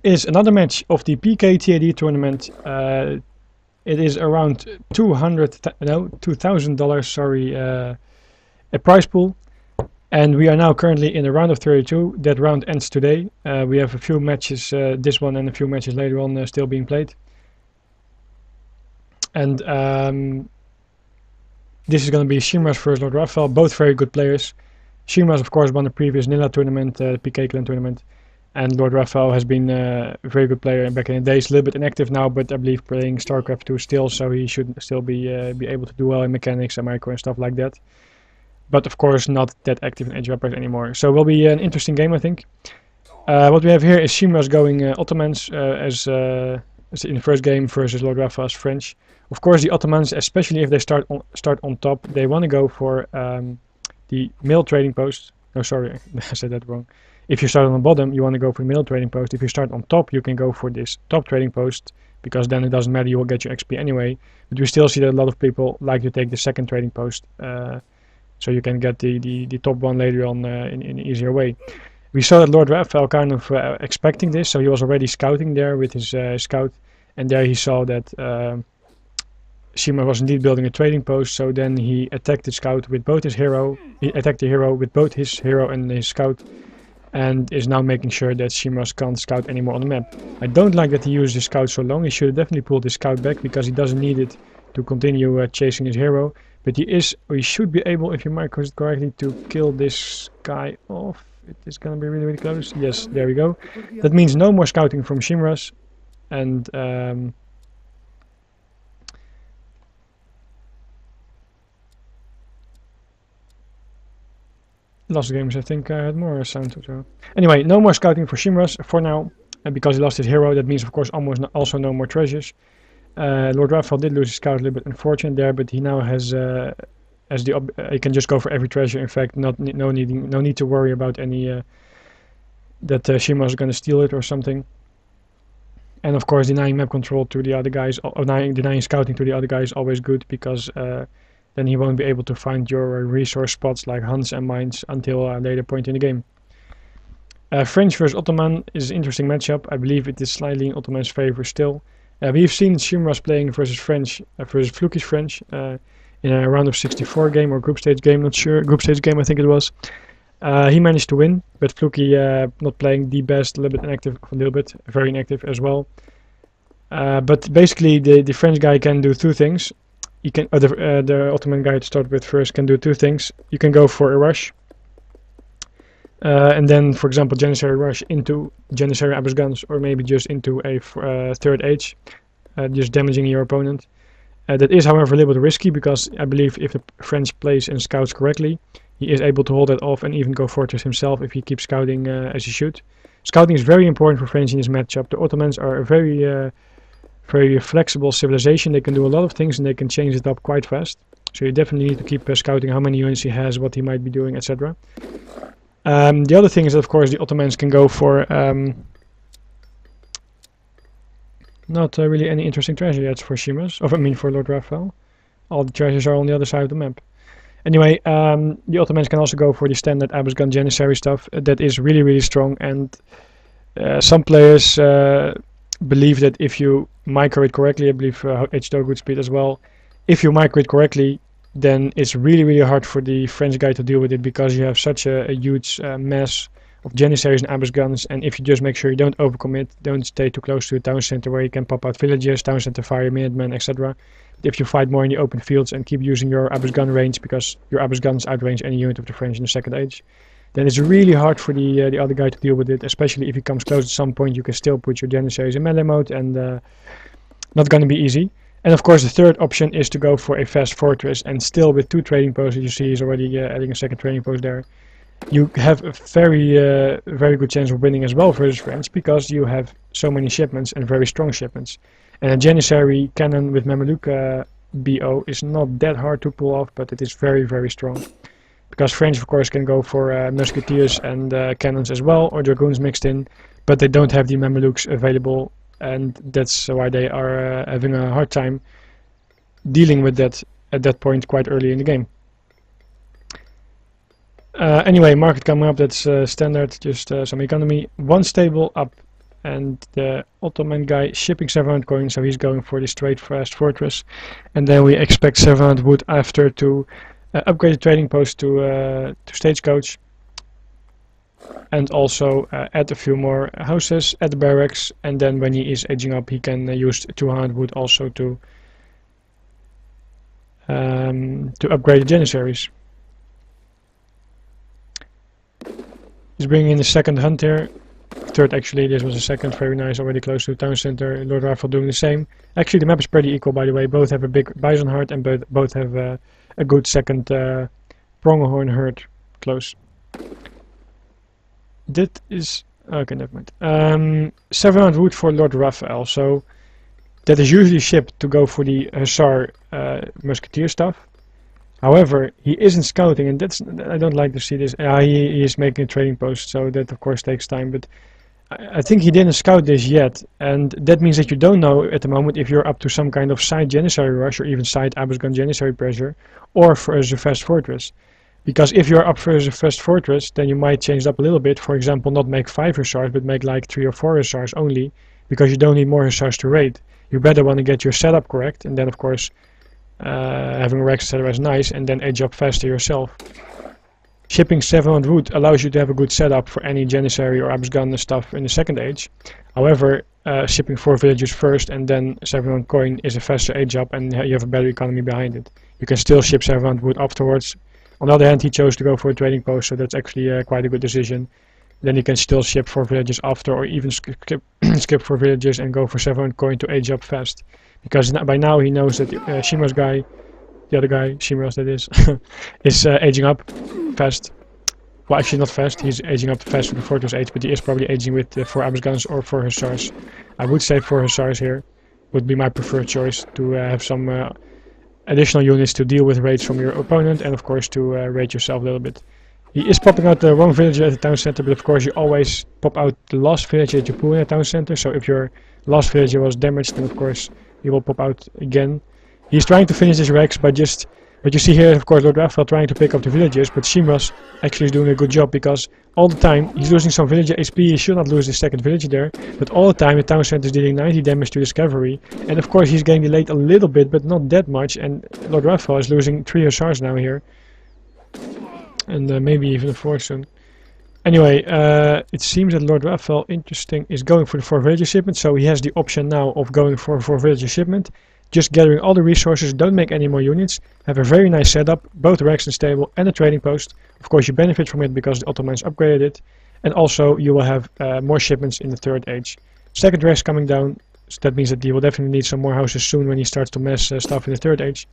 is another match of the PK TAD tournament. It is around $2,000, sorry, a prize pool. And we are now currently in a round of 32. That round ends today. We have a few matches, this one and a few matches later on still being played. And this is going to be Shmras versus LordRaphael, both very good players. Shmras, of course, won the previous Nilla tournament, PK Clan tournament. And LordRaphael has been a very good player back in the days, a little bit inactive now, but I believe playing StarCraft 2 still, so he should still be able to do well in mechanics and micro and stuff like that. But of course not that active in Age of Empires anymore. So it will be an interesting game, I think. What we have here is Shmras going Ottomans as in the first game versus LordRaphael's French. Of course the Ottomans, especially if they start on top, they want to go for the mail trading post. No, sorry, I said that wrong. If you start on the bottom, you want to go for the mail trading post. If you start on top, you can go for this top trading post, because then it doesn't matter, you will get your XP anyway. But we still see that a lot of people like to take the second trading post. So you can get the top one later on in an easier way. We saw that LordRaphael kind of expecting this, so he was already scouting there with his scout, and there he saw that Shmras was indeed building a trading post. So then he attacked the scout with both his hero. He attacked the hero with both his hero and his scout, and is now making sure that Shmras can't scout anymore on the map. I don't like that he used his scout so long. He should have definitely pulled his scout back, because he doesn't need it to continue chasing his hero. But he should be able, if you micro it correctly, to kill this guy off. It is going to be really, really close. Yes, there we go. That means no more scouting from Shmras. And last games I think I had more sound to so. Anyway, no more scouting for Shmras for now. And because he lost his hero, that means of course almost also no more treasures. LordRaphael did lose his scout, a little bit unfortunate there, but he now has he can just go for every treasure. In fact, no need to worry about any that Shmras is going to steal it or something. And of course, denying map control to the other guys, or denying scouting to the other guys is always good, because then he won't be able to find your resource spots like hunts and mines until a later point in the game. French versus Ottoman is an interesting matchup. I believe it is slightly in Ottoman's favor still. We've seen Shmras playing versus French, versus Fluky's French, in a round of 64 game or group stage game, not sure, group stage game I think it was. He managed to win, but Fluky not playing the best, a little bit inactive, very inactive as well. But basically the French guy can do two things. He can, the Ottoman guy to start with first can do two things. You can go for a rush. And then, for example, Janissary rush into Janissary Abbas guns, or maybe just into a third age, just damaging your opponent. That is, however, a little bit risky, because I believe if the French plays and scouts correctly, he is able to hold that off and even go fortress himself if he keeps scouting as he should. Scouting is very important for French in this matchup. The Ottomans are a very flexible civilization. They can do a lot of things and they can change it up quite fast. So you definitely need to keep scouting how many units he has, what he might be doing, etc. The other thing is that, of course, the Ottomans can go for not really any interesting treasure yet for Shmras, or I mean for LordRaphael. All the treasures are on the other side of the map. Anyway, the Ottomans can also go for the standard Abbas gun Janissary stuff. That is really, really strong, and some players believe that if you micro it correctly, I believe H2 good speed as well, if you micro it correctly, then it's really, really hard for the French guy to deal with it, because you have such a huge mass of Janissaries and Abbas guns, and if you just make sure you don't overcommit, don't stay too close to a town center where you can pop out villages, town center fire, Minutemen, etc. If you fight more in the open fields and keep using your Abbas gun range, because your Abbas guns outrange any unit of the French in the second age, then it's really hard for the other guy to deal with it, especially if he comes close at some point. You can still put your Janissaries in melee mode, and not going to be easy. And of course the third option is to go for a fast fortress, and still with two trading posts, you see he's already adding a second trading post there. You have a very good chance of winning as well versus French, because you have so many shipments and very strong shipments. And a Janissary cannon with Mameluke BO is not that hard to pull off, but it is very, very strong. Because French of course can go for musketeers and cannons as well, or dragoons mixed in, but they don't have the Mamelukes available, and that's why they are having a hard time dealing with that at that point quite early in the game. Anyway, market coming up, that's standard, just some economy, one stable up, and the Ottoman guy shipping 700 coins, so he's going for the straight fast fortress. And then we expect 700 wood after to upgrade the trading post to stagecoach, and also add a few more houses at the barracks. And then when he is aging up, he can use 200 wood also to upgrade the Janissaries. He's bringing in the second hunt here. Third actually, this was a second, very nice, already close to the town center. LordRaphael doing the same. Actually the map is pretty equal, by the way. Both have a big bison herd and both have a good second pronghorn herd close. That is... okay, never mind. 700 wood for LordRaphael, so that is usually shipped to go for the Hussar musketeer stuff. However, he isn't scouting, and I don't like to see this. He is making a trading post, so that of course takes time, but I think he didn't scout this yet, and that means that you don't know at the moment if you're up to some kind of side Janissary rush or even side Abusgan Janissary pressure, or for a fast fortress. Because if you're up for a fast fortress, then you might change it up a little bit. For example, not make 5 Hussars, but make like 3 or 4 Hussars only, because you don't need more Hussars to raid. You better want to get your setup correct, and then of course having Rex etc. is nice, and then age up faster yourself. Shipping 700 wood allows you to have a good setup for any Janissary or Abusgan stuff in the second age. However, shipping 4 villagers first and then 700 coin is a faster age up, and you have a better economy behind it. You can still ship 700 wood afterwards. On the other hand, he chose to go for a trading post, so that's actually quite a good decision. Then you can still ship 4 villages after, or even skip 4 villages and go for 700 coin to age up fast. Because by now he knows that Shmras guy, the other guy, Shmras that is aging up fast. Well, actually not fast, he's aging up fast with the fortress age, but he is probably aging with 4 Abusgans or 4 Hussars. I would say 4 Hussars here would be my preferred choice, to have some additional units to deal with raids from your opponent, and of course to raid yourself a little bit. He is popping out the wrong villager at the town center, but of course you always pop out the last villager that you pull in the town center, so if your last villager was damaged, then of course he will pop out again. He's trying to finish this Rex by just... What you see here, of course, LordRaphael trying to pick up the villagers, but Shmras actually is doing a good job, because all the time he's losing some villager HP. He should not lose his second villager there, but all the time the town center is dealing 90 damage to his cavalry, and of course he's getting delayed a little bit, but not that much, and LordRaphael is losing 3 Hussars now here, and maybe even a 4 soon. Anyway, it seems that LordRaphael, interesting, is going for the 4 villager shipment, so he has the option now of going for a 4 villager shipment, just gathering all the resources, don't make any more units, have a very nice setup, both Rex and stable and a trading post. Of course you benefit from it because the Ottomans upgraded it, and also you will have more shipments in the third age. Second Rex coming down, so that means that he will definitely need some more houses soon when he starts to mess stuff in the third age.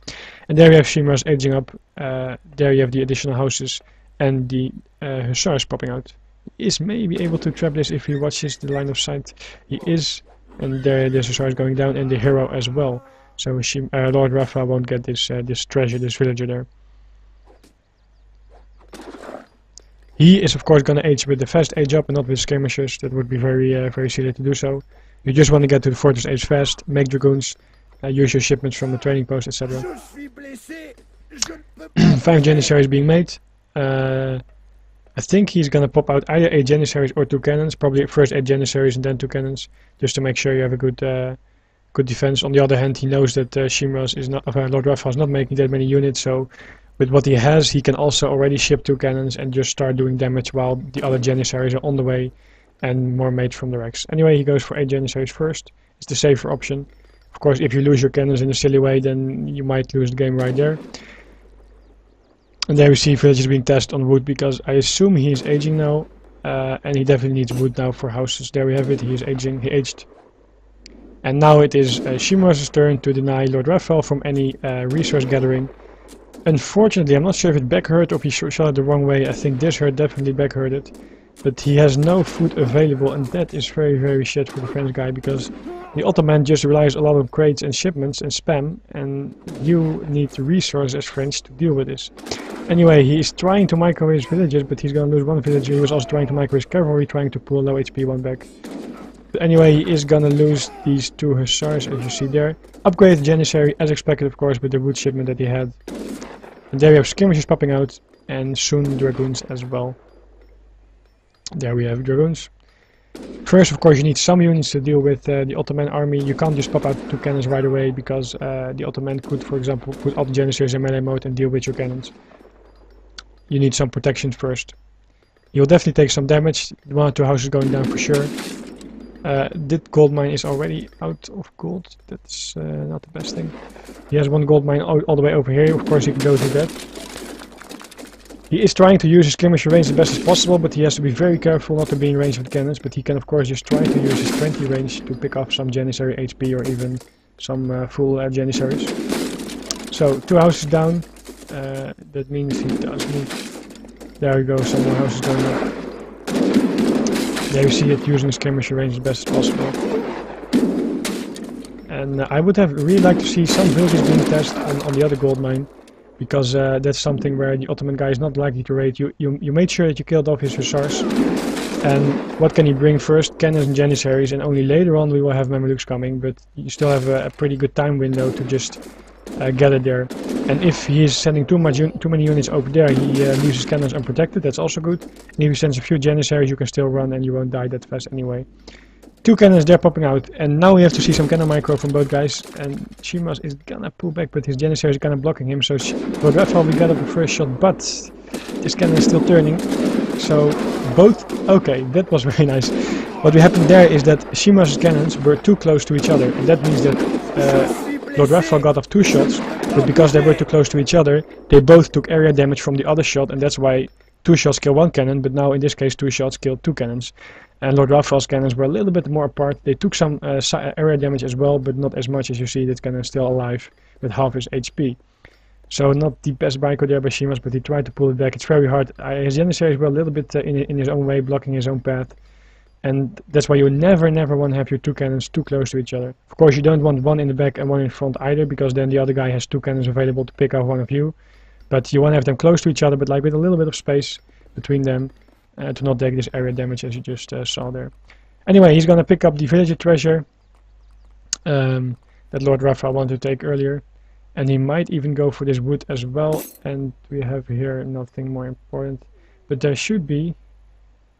And there you have Shmras aging up, there you have the additional houses and the Hussars popping out. He is maybe able to trap this if he watches the line of sight. He is, and there the Hussars going down, and the hero as well. So LordRaphael won't get this this treasure, this villager there. He is of course gonna age with the fast age up and not with skirmishers. That would be very silly to do so. You just want to get to the fortress age fast, make dragoons, use your shipments from the trading post, etc. 5 Janissaries being made. I think he's gonna pop out either 8 Janissaries or 2 cannons. Probably first 8 Janissaries and then 2 cannons, just to make sure you have a good defense. On the other hand, he knows that Shmras is not, LordRaphael is not making that many units, so with what he has, he can also already ship 2 cannons and just start doing damage while the other Janissaries are on the way and more mates from the Rex. Anyway, he goes for 8 Janissaries first. It's the safer option. Of course, if you lose your cannons in a silly way, then you might lose the game right there. And there we see villages being tested on wood, because I assume he is aging now, and he definitely needs wood now for houses. There we have it, he is aging, he aged. And now it is Shmras' turn to deny LordRaphael from any resource gathering. Unfortunately, I'm not sure if it backhurt or if he shot it the wrong way. I think this hurt definitely backhurted. But he has no food available, and that is very shit for the French guy, because the Ottoman just relies a lot on crates and shipments and spam, and you need resources as French to deal with this. Anyway, he is trying to micro his villages, but he's gonna lose 1 villager. He was also trying to micro his cavalry, trying to pull a low HP one back. But anyway, he is gonna lose these 2 Hussars, as you see there. Upgraded Janissary, as expected of course, with the wood shipment that he had. And there we have skirmishes popping out, and soon dragoons as well. There we have dragoons. First, of course, you need some units to deal with the Ottoman army. You can't just pop out 2 cannons right away, because the Ottoman could, for example, put all the Janissaries in melee mode and deal with your cannons. You need some protection first. You'll definitely take some damage, 1 or 2 houses going down for sure. That gold mine is already out of gold. That's not the best thing. He has 1 gold mine all the way over here. Of course, he can go through that. He is trying to use his skirmisher range the best as possible, but he has to be very careful not to be in range of the cannons. But he can, of course, just try to use his 20 range to pick off some Janissary HP or even some full Janissaries. So 2 houses down. That means he does need. There we go. Some more houses going up. There you see it, using his skirmisher range as best as possible. And I would have really liked to see some villages being tested on the other gold mine, because that's something where the Ottoman guy is not likely to raid. You made sure that you killed off his hussars. And what can he bring first? Cannons and Janissaries, and only later on we will have Mamelukes coming, but you still have a pretty good time window to just gather there. And if he is sending too many units over there, he leaves his cannons unprotected. That's also good. And if he sends a few Janissaries, you can still run and you won't die that fast anyway. 2 cannons there popping out, and now we have to see some cannon micro from both guys. And Shmras is gonna pull back, but his Janissaries are kind of blocking him. So LordRaphael, we got up the first shot, but this cannon is still turning. So both, okay, that was very nice. What happened there is that Shmras' cannons were too close to each other, and that means that LordRaphael got off 2 shots, but because they were too close to each other, they both took area damage from the other shot, and that's why 2 shots kill 1 cannon, but now in this case 2 shots killed 2 cannons. And LordRaphael's cannons were a little bit more apart. They took some area damage as well, but not as much. As you see, that cannon is still alive with half his HP. So not the best micro there by Shmras, but he tried to pull it back. It's very hard. His Janissaries were a little bit in his own way, blocking his own path. And that's why you never want to have your 2 cannons too close to each other. Of course, you don't want 1 in the back and 1 in front either, because then the other guy has 2 cannons available to pick off one of you. But you want to have them close to each other, but like with a little bit of space between them, to not take this area damage as you just saw there. Anyway, he's going to pick up the villager treasure that LordRaphael wanted to take earlier. And he might even go for this wood as well. And we have here nothing more important. But there should be...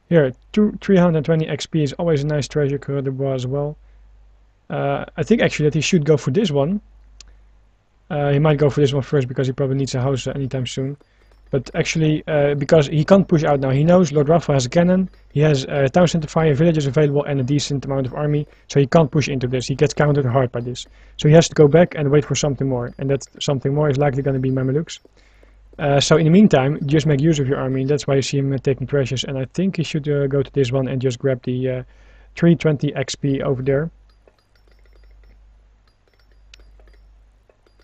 Here, 320 XP is always a nice treasure Coeur de Bois as well. I think actually that he should go for this one. He might go for this one first because he probably needs a house anytime soon. But actually, because he can't push out now, he knows LordRaphael has a cannon, he has a town center fire, villages available, and a decent amount of army, so he can't push into this. He gets countered hard by this. So he has to go back and wait for something more, and that something more is likely going to be Mamelukes. So in the meantime, just make use of your army, and that's why you see him taking treasures, and I think he should go to this one and just grab the 320 XP over there.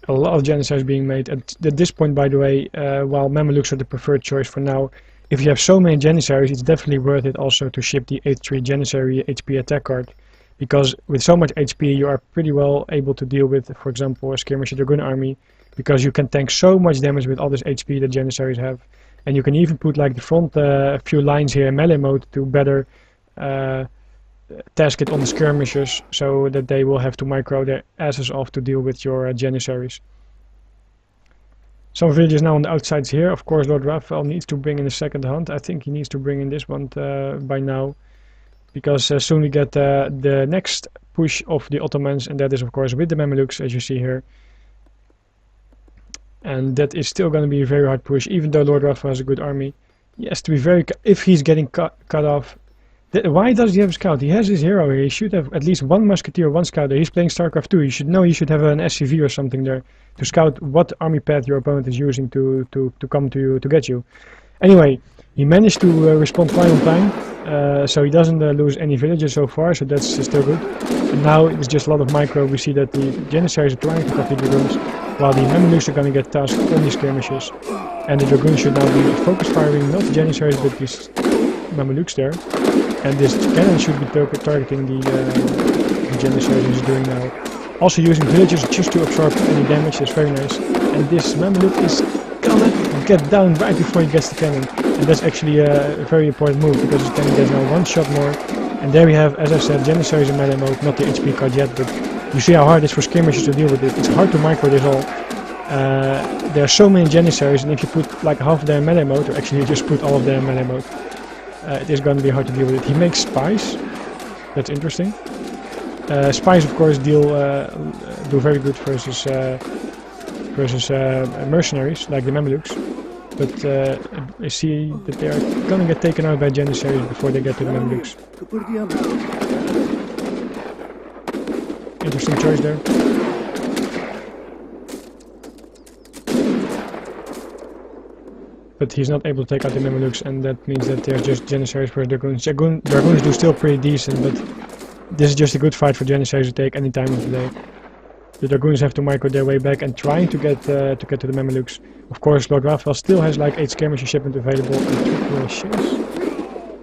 A lot of Janissaries being made at this point, by the way, while Mamelukes are the preferred choice for now. If you have so many Janissaries, it's definitely worth it also to ship the 8-3 Janissary HP attack card, because with so much HP you are pretty well able to deal with, for example, a skirmisher dragoon army, because you can tank so much damage with all this HP that Janissaries have, and you can even put like the front few lines here in melee mode to better task it on the skirmishers, so that they will have to micro their asses off to deal with your Janissaries. Some villages now on the outsides here. Of course, LordRaphael needs to bring in the second hunt. I think he needs to bring in this one by now, because soon we get the next push of the Ottomans, and that is of course with the Mamelukes, as you see here. And that is still going to be a very hard push, even though LordRaphael has a good army. He has to be very if he's getting cut off. Why does he have a scout? He has his hero here. He should have at least 1 musketeer, 1 scouter. He's playing StarCraft 2. You should know you should have an SCV or something there to scout what army path your opponent is using to come to you, to get you. Anyway, he managed to respond fine on time, so he doesn't lose any villages so far, so that's still good. And now it's just a lot of micro. We see that the Janissaries are trying to copy the dragoons, while the Mamelukes are going to get tasked on these skirmishes. And the dragoons should now be focus firing, not the Janissaries, but these Mamelukes there. And this cannon should be targeting the Janissaries he's doing now. Also using villagers just to absorb any damage, that's very nice. And this Mameluke is gonna get down right before he gets the cannon. And that's actually a very important move, because his cannon gets now 1 shot more. And there we have, as I said, Janissaries in melee mode, not the HP card yet, but you see how hard it is for skirmishers to deal with it. It's hard to micro this all. There are so many Janissaries, and if you put like half of them in melee mode, or actually you just put all of them in melee mode, it is going to be hard to deal with it. He makes spies, That's interesting. Spies, of course, do very good versus mercenaries like the Mamelukes, but I see that they are gonna get taken out by Janissaries before they get to the Mamelukes. Interesting choice there. But he's not able to take out the Mamelukes, and that means that there's just Janissaries versus Dragoons. Dragoons do still pretty decent, but this is just a good fight for Janissaries to take any time of the day. The Dragoons have to micro their way back and trying to get to the Mamelukes. Of course, LordRaphael still has like 8 skirmisher shipment available and 2 crochets.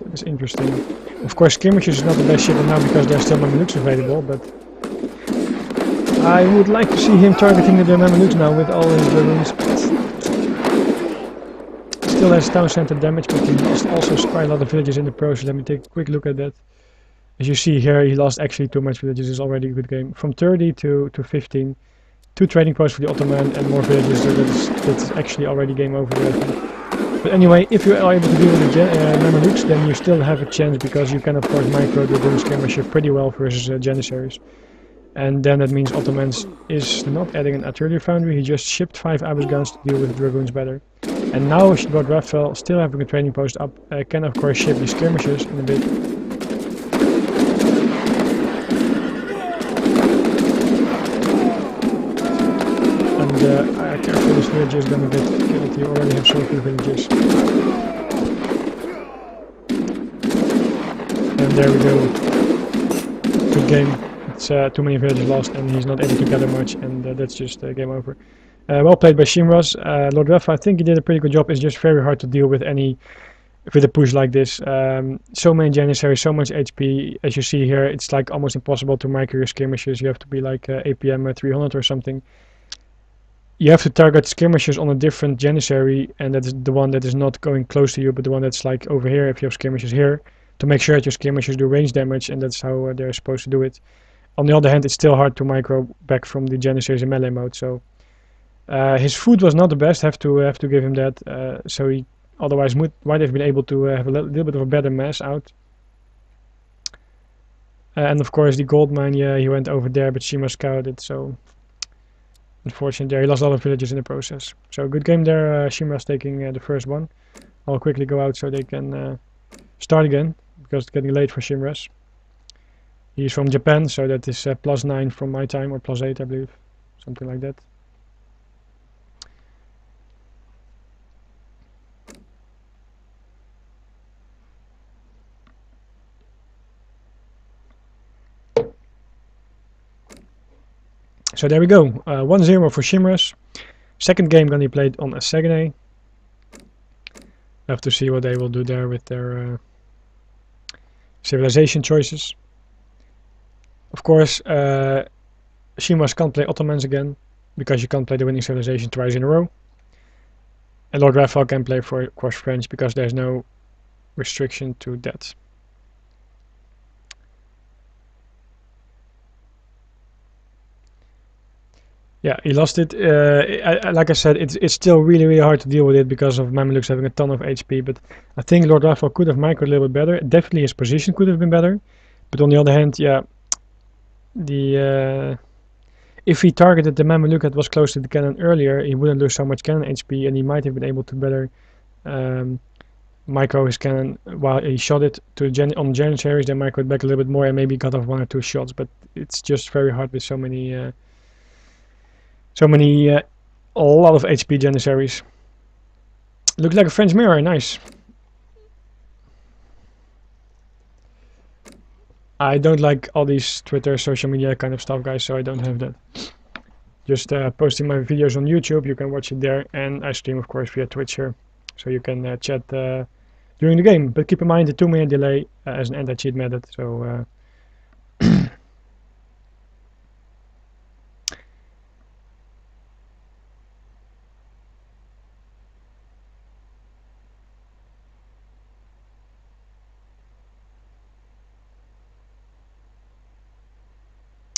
That is interesting. Of course, skirmishers is not the best shipment now because there are still Mamelukes available, but I would like to see him targeting the Mamelukes now with all his Dragoons. Still has town center damage, but he lost also quite a lot of villages in the process. Let me take a quick look at that. As you see here, he lost actually too much villages. It's already a good game. From 30 to 15. 2 trading posts for the Ottoman and more villages, so that's actually already game over. But anyway, if you are able to deal with the Mamelukes, then you still have a chance because you can of course micro the Dragoon skirmisher pretty well versus Janissaries. And then that means Ottomans is not adding an artillery foundry, he just shipped 5 Abyss guns to deal with Dragoons better. And now LordRaphael, still having a trading post up, can of course ship the skirmishers in a bit. And careful, this village is gonna get killed. You already have so few villages. And there we go. Good game. It's too many villages lost and he's not able to gather much, and that's just game over. Well played by Shmras. LordRaphael, I think he did a pretty good job. It's just very hard to deal with a push like this. So many Janissaries, so much HP. As you see here, it's like almost impossible to micro your skirmishers. You have to be like APM 300 or something. You have to target skirmishers on a different Janissary, and that is the one that is not going close to you, but the one that's like over here if you have skirmishers here, to make sure that your skirmishers do range damage, and that's how they're supposed to do it. On the other hand, it's still hard to micro back from the Janissaries in melee mode, so his food was not the best, have to give him that, so he otherwise might have been able to have a little bit of a better mass out. And of course the gold mine, yeah, he went over there, but Shima scouted, so unfortunately there he lost a lot of villages in the process. So good game there, Shimra's taking the first one. I'll quickly go out so they can start again, because it's getting late for Shmras. He's from Japan, so that is +9 from my time, or +8 I believe, something like that. So there we go, 1-0 for Shmras. Second game gonna be played on a Saguenay. Have to see what they will do there with their civilization choices. Of course, Shmras can't play Ottomans again, because you can't play the winning civilization twice in a row. And LordRaphael can play for course French, because there's no restriction to that. Yeah, he lost it. Like I said, it's still really hard to deal with it because of Mamelukes having a ton of HP. But I think LordRaphael could have microed a little bit better. Definitely his position could have been better. But on the other hand, yeah, if he targeted the Mameluke that was close to the cannon earlier, he wouldn't lose so much cannon HP, and he might have been able to better micro his cannon while he shot it to on Janissaries. Then micro it back a little bit more and maybe got off 1 or 2 shots. But it's just very hard with so many. A lot of HP Janissaries. Looks like a French mirror, nice. I don't like all these Twitter, social media kind of stuff, guys, so I don't have that. Just posting my videos on YouTube, you can watch it there, and I stream, of course, via Twitch here, so you can chat during the game. But keep in mind the 2-minute delay as an anti-cheat method, so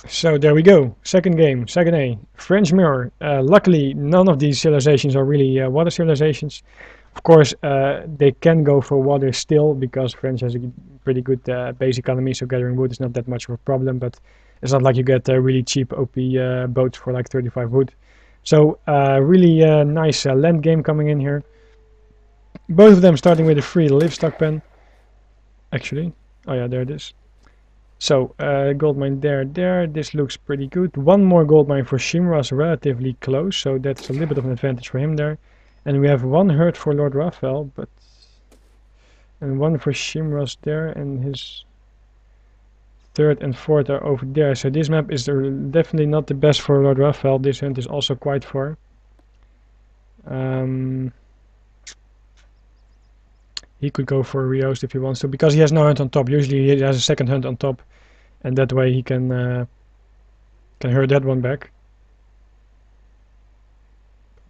So there we go. Second game, second A. French Mirror. Luckily, none of these civilizations are really water civilizations. Of course, they can go for water still because France has a pretty good base economy, so gathering wood is not that much of a problem. But it's not like you get a really cheap OP boats for like 35 wood. So really nice land game coming in here. Both of them starting with a free livestock pen. Actually, oh yeah, there it is. So gold mine there. This looks pretty good. One more gold mine for Shmras, relatively close, so that's a little bit of an advantage for him there. And we have one herd for LordRaphael, and one for Shmras there, and his third and fourth are over there. So this map is definitely not the best for LordRaphael. This hunt is also quite far. He could go for a rehost if he wants to, because he has no hunt on top. Usually he has a second hunt on top, and that way he can herd that one back.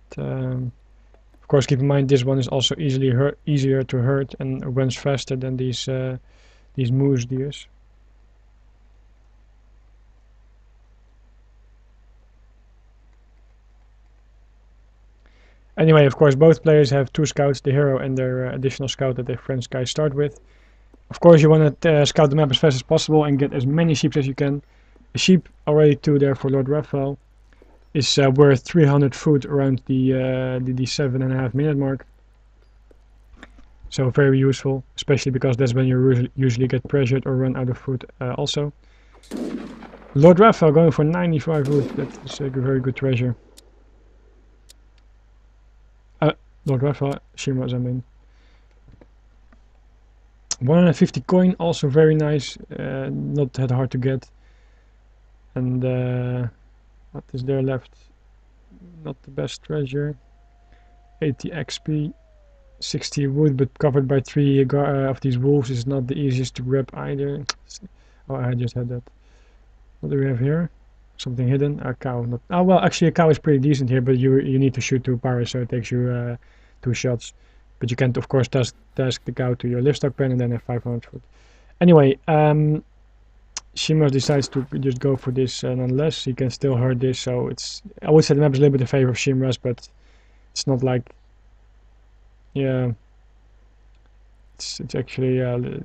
But, of course, keep in mind this one is also easier to herd and runs faster than these moose deers. Anyway, of course, both players have two scouts, the hero and their additional scout that their French guys start with. Of course, you want to scout the map as fast as possible and get as many sheep as you can. A sheep, already two there for LordRaphael, is worth 300 food around the 7.5 minute mark. So very useful, especially because that's when you usually get pressured or run out of food also. LordRaphael going for 95 wood, that is a very good treasure. LordRaphael, Shmras I mean. 150 coin, also very nice, not that hard to get. And what is there left? Not the best treasure. 80 XP, 60 wood, but covered by 3 of these wolves is not the easiest to grab either. Oh, I just had that. What do we have here? Something hidden? A cow. Not, oh well, actually a cow is pretty decent here, but you need to shoot 2 powers, so it takes you 2 shots. But you can't, of course, task the cow to your livestock pen and then have 500 food. Anyway, Shmras decides to just go for this nonetheless. He can still herd this, so it's, I would say the map is a little bit in favor of Shmras, but it's not like, yeah, it's actually a little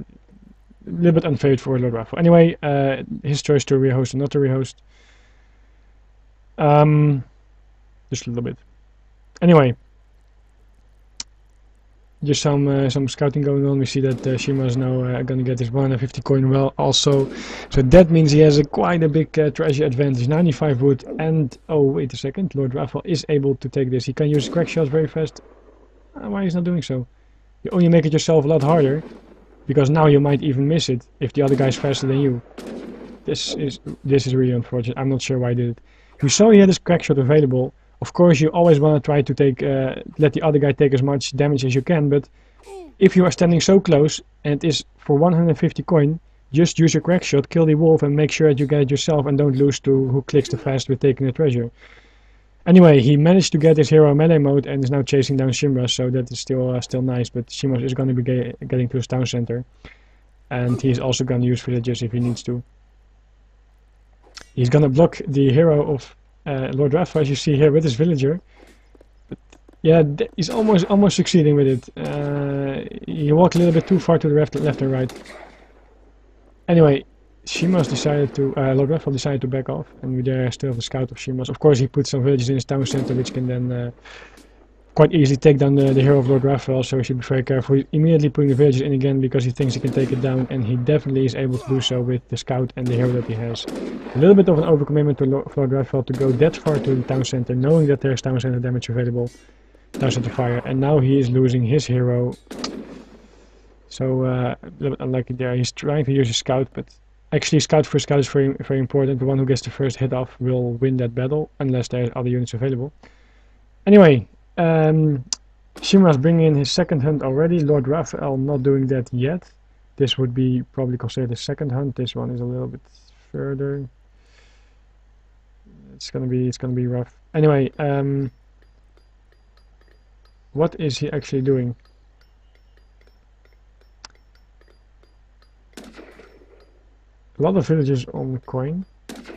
bit unfavored for LordRaphael. Anyway, his choice to rehost or not to rehost. Just a little bit. Anyway, just some scouting going on. We see that Shmras is now gonna get his 150 coin well also, so that means he has quite a big treasure advantage. 95 wood, and oh wait a second, LordRaphael is able to take this. He can use crack shots very fast. Why is not doing so? You only make it yourself a lot harder, because now you might even miss it if the other guy's faster than you. This is really unfortunate. I'm not sure why I did it. You saw he had this crack shot available. Of course, you always want to try to take let the other guy take as much damage as you can, but if you are standing so close and it is for 150 coin, just use your crack shot, kill the wolf, and make sure that you get it yourself and don't lose to who clicks the fast with taking the treasure. Anyway, he managed to get his hero melee mode and is now chasing down Shmras, so that is still nice, but Shmras is going to be getting to his town center, and he's also going to use villages if he needs to. He's going to block the hero of LordRaphael, as you see here, with his villager. But yeah, he's almost succeeding with it. He walked a little bit too far to the left and right. Anyway, Shmras decided to, LordRaphael decided to back off, and we there still have a scout of Shmras. Of course, he put some villages in his town center, which can then quite easily take down the hero of LordRaphael, so he should be very careful. He's immediately putting the villages in again because he thinks he can take it down, and he definitely is able to do so with the scout and the hero that he has. A little bit of an overcommitment to LordRaphael to go that far to the town center, knowing that there's town center damage available, town center fire, and now he is losing his hero. So a little bit unlucky there. He's trying to use his scout, but actually scout for scout is very important. The one who gets the first hit off will win that battle, unless there are other units available. Anyway, Shmras bringing in his second hunt already. LordRaphael not doing that yet. This would be probably considered the second hunt. This one is a little bit further. It's gonna be rough. Anyway, what is he actually doing? A lot of villagers on coin,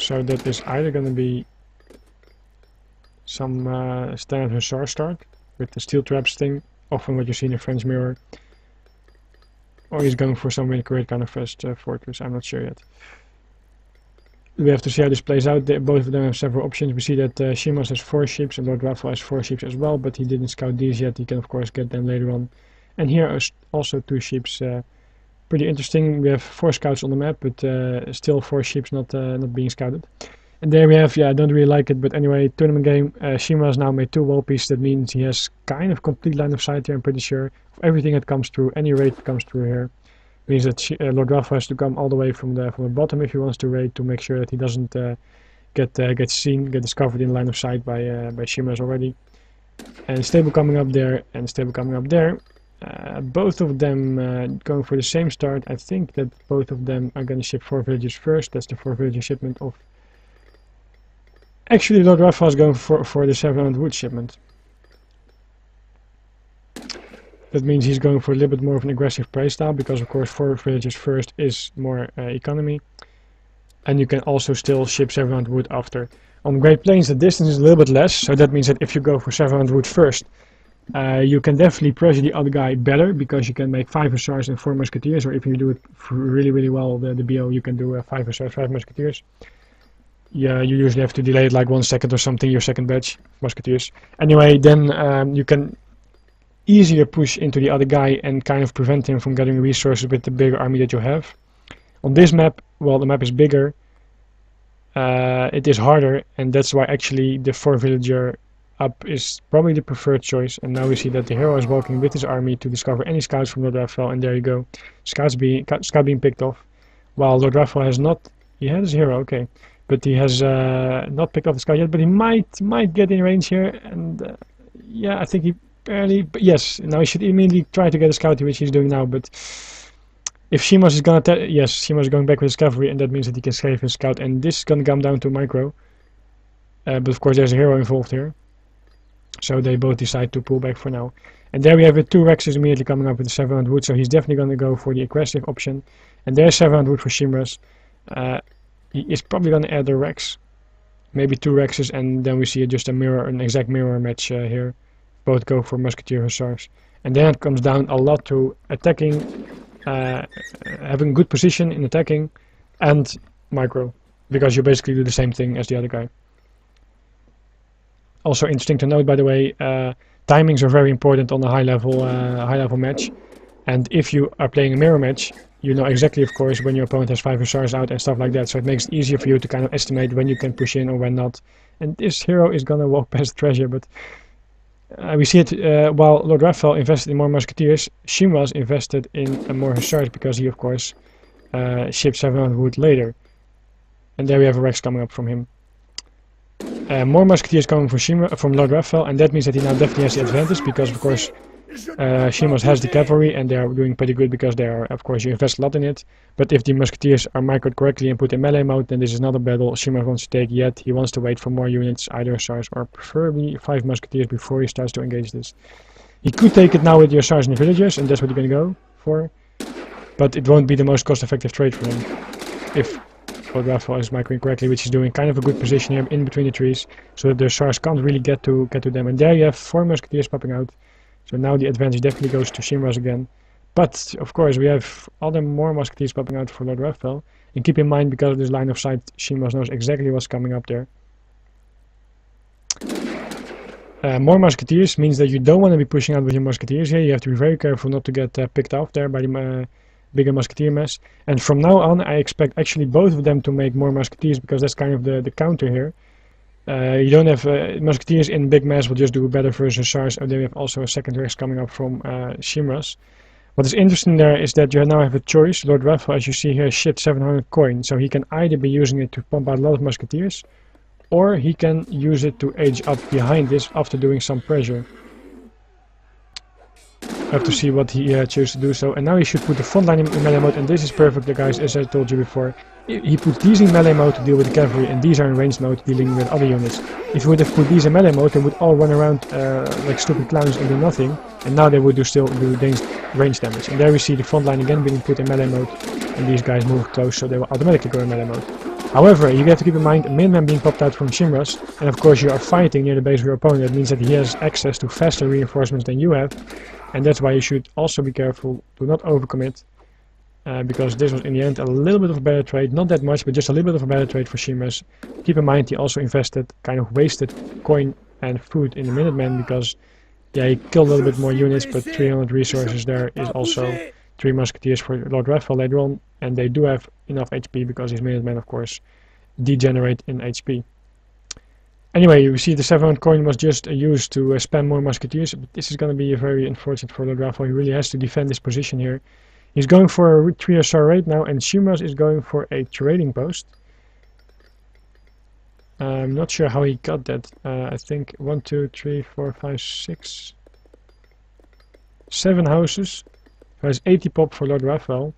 So that is either going to be some standard hussar start with the steel traps thing, often what you see in the French mirror, or he's going for some really great kind of first fortress. I'm not sure yet. We have to see how this plays out. Both of them have several options. We see that Shmras has 4 ships and LordRaphael has 4 ships as well, but he didn't scout these yet. He can of course get them later on. And here are also 2 ships. Pretty interesting. We have 4 scouts on the map, but still 4 ships not being scouted. And there we have, I don't really like it, but anyway, tournament game. Shmras now made 2 wall pieces. That means he has kind of complete line of sight here, I'm pretty sure. Of everything that comes through, any raid that comes through here. Means that LordRaphael has to come all the way from the bottom if he wants to raid, to make sure that he doesn't get seen, get discovered in line of sight by Shmras already. And stable coming up there, and stable coming up there. Both of them going for the same start. I think that both of them are going to ship 4 villages first. That's the 4 villager shipment of... Actually, LordRaphael is going for the 700 wood shipment. That means he's going for a little bit more of an aggressive play style, because of course 4 villages first is more economy. And you can also still ship 700 wood after. On Great Plains the distance is a little bit less, so that means that if you go for 700 wood first, you can definitely pressure the other guy better, because you can make 5 hussars and 4 musketeers, or if you do it really well, the BO, you can do 5 hussars, 5 musketeers. Yeah, you usually have to delay it like 1 second or something, your second batch musketeers. Anyway, then you can easier push into the other guy and kind of prevent him from getting resources with the bigger army that you have. On this map, well, the map is bigger, it is harder, and that's why actually the 4 villager up is probably the preferred choice. And now we see that the hero is walking with his army to discover any scouts from LordRaphael, and there you go, scout being picked off, while LordRaphael has not. He has his hero, okay, but he has not picked off the scout yet, but he might get in range here, and yeah, I think he barely, but yes, now he should immediately try to get a scout, which he's doing now. But if Shmras is gonna yes, Shmras is going back with his cavalry, and that means that he can save his scout, and this is gonna come down to micro. But of course there's a hero involved here, so they both decide to pull back for now. And there we have it, 2 Rexes immediately coming up with the 700 wood, so he's definitely gonna go for the aggressive option. And there's 700 wood for Shmras. He is probably gonna add a Rex, maybe 2 Rexes, and then we see just a mirror, an exact mirror match here. Both go for musketeer hussars, and then it comes down a lot to attacking, having good position in attacking, and micro, because you basically do the same thing as the other guy. Also interesting to note, by the way, timings are very important on a high level match, and if you are playing a mirror match, you know exactly, of course, when your opponent has 5 hussars out and stuff like that, so it makes it easier for you to kind of estimate when you can push in or when not. And this hero is gonna walk past the treasure, but we see it while LordRaphael invested in more musketeers, Shmras invested in more hussars, because he of course shipped 700 wood later. And there we have a Rex coming up from him. More musketeers coming from LordRaphael, and that means that he now definitely has the advantage, because of course Shmras has the cavalry, and they are doing pretty good because they are, of course, you invest a lot in it. But if the musketeers are microed correctly and put in melee mode, then this is not a battle Shmras wants to take yet. He wants to wait for more units, either hussars or preferably 5 musketeers, before he starts to engage this. He could take it now with the hussars and the villagers, and that's what he's going to go for. But it won't be the most cost-effective trade for him if LordRaphael is microing correctly, which he's doing. Kind of a good position here in between the trees, so that the hussars can't really get to them. And there you have 4 musketeers popping out. So now the advantage definitely goes to Shmras again. But of course we have more musketeers popping out for LordRaphael. And keep in mind, because of this line of sight, Shmras knows exactly what's coming up there. More musketeers means that you don't want to be pushing out with your musketeers here. You have to be very careful not to get picked off there by the bigger musketeer mess. And from now on I expect actually both of them to make more musketeers, because that's kind of the counter here. You don't have musketeers in big mass will just do better versus hussars, and then we have also a second Rex coming up from Shmras. What is interesting there is that you now have a choice. LordRaphael, as you see here, shipped 700 coin, so he can either be using it to pump out a lot of musketeers, or he can use it to age up behind this after doing some pressure. I have to see what he chooses to do so. And now he should put the front line in melee mode, and this is perfect, guys, as I told you before. He put these in melee mode to deal with the cavalry, and these are in range mode dealing with other units. If he would have put these in melee mode, they would all run around like stupid clowns and do nothing, and now they would still do range damage. And there we see the front line again being put in melee mode, and these guys move close, so they will automatically go in melee mode. However, you have to keep in mind a Minuteman being popped out from Shmras, and of course you are fighting near the base of your opponent. That means that he has access to faster reinforcements than you have, and that's why you should also be careful to not overcommit, because this was in the end a little bit of a better trade, not that much, but just a little bit of a better trade for Shmras. Keep in mind he also invested, kind of wasted coin and food in the Minuteman, because yeah, he killed a little bit more units, but 300 resources there is also 3 musketeers for LordRaphael later on, and they do have enough HP because his Minutemen, of course, degenerate in HP. Anyway, you see the 700 coin was just used to spam more musketeers, but this is going to be very unfortunate for LordRaphael. He really has to defend this position here. He's going for a 3-star raid now, and Shmras is going for a trading post. I'm not sure how he got that. I think 1, 2, 3, 4, 5, 6, 7 houses. There's 80 pop for LordRaphael.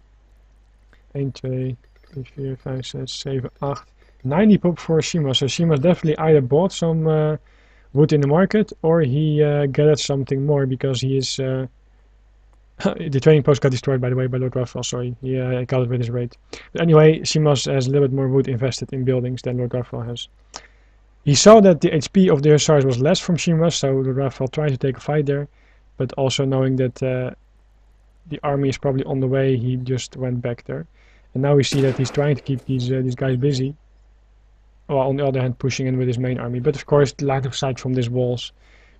1, 2, 3, 4, 5, 6, 7, 8, 90 pop for Shmras. So Shmras definitely either bought some wood in the market, or he gathered something more, because he is... the trading post got destroyed, by the way, by LordRaphael, sorry. He got it with his raid. But anyway, Shmras has a little bit more wood invested in buildings than LordRaphael has. He saw that the HP of the Hussars was less from Shmras, so LordRaphael tried to take a fight there, but also knowing that the army is probably on the way, he just went back there. And now we see that he's trying to keep these guys busy, while on the other hand pushing in with his main army. But of course, the line of sight from these walls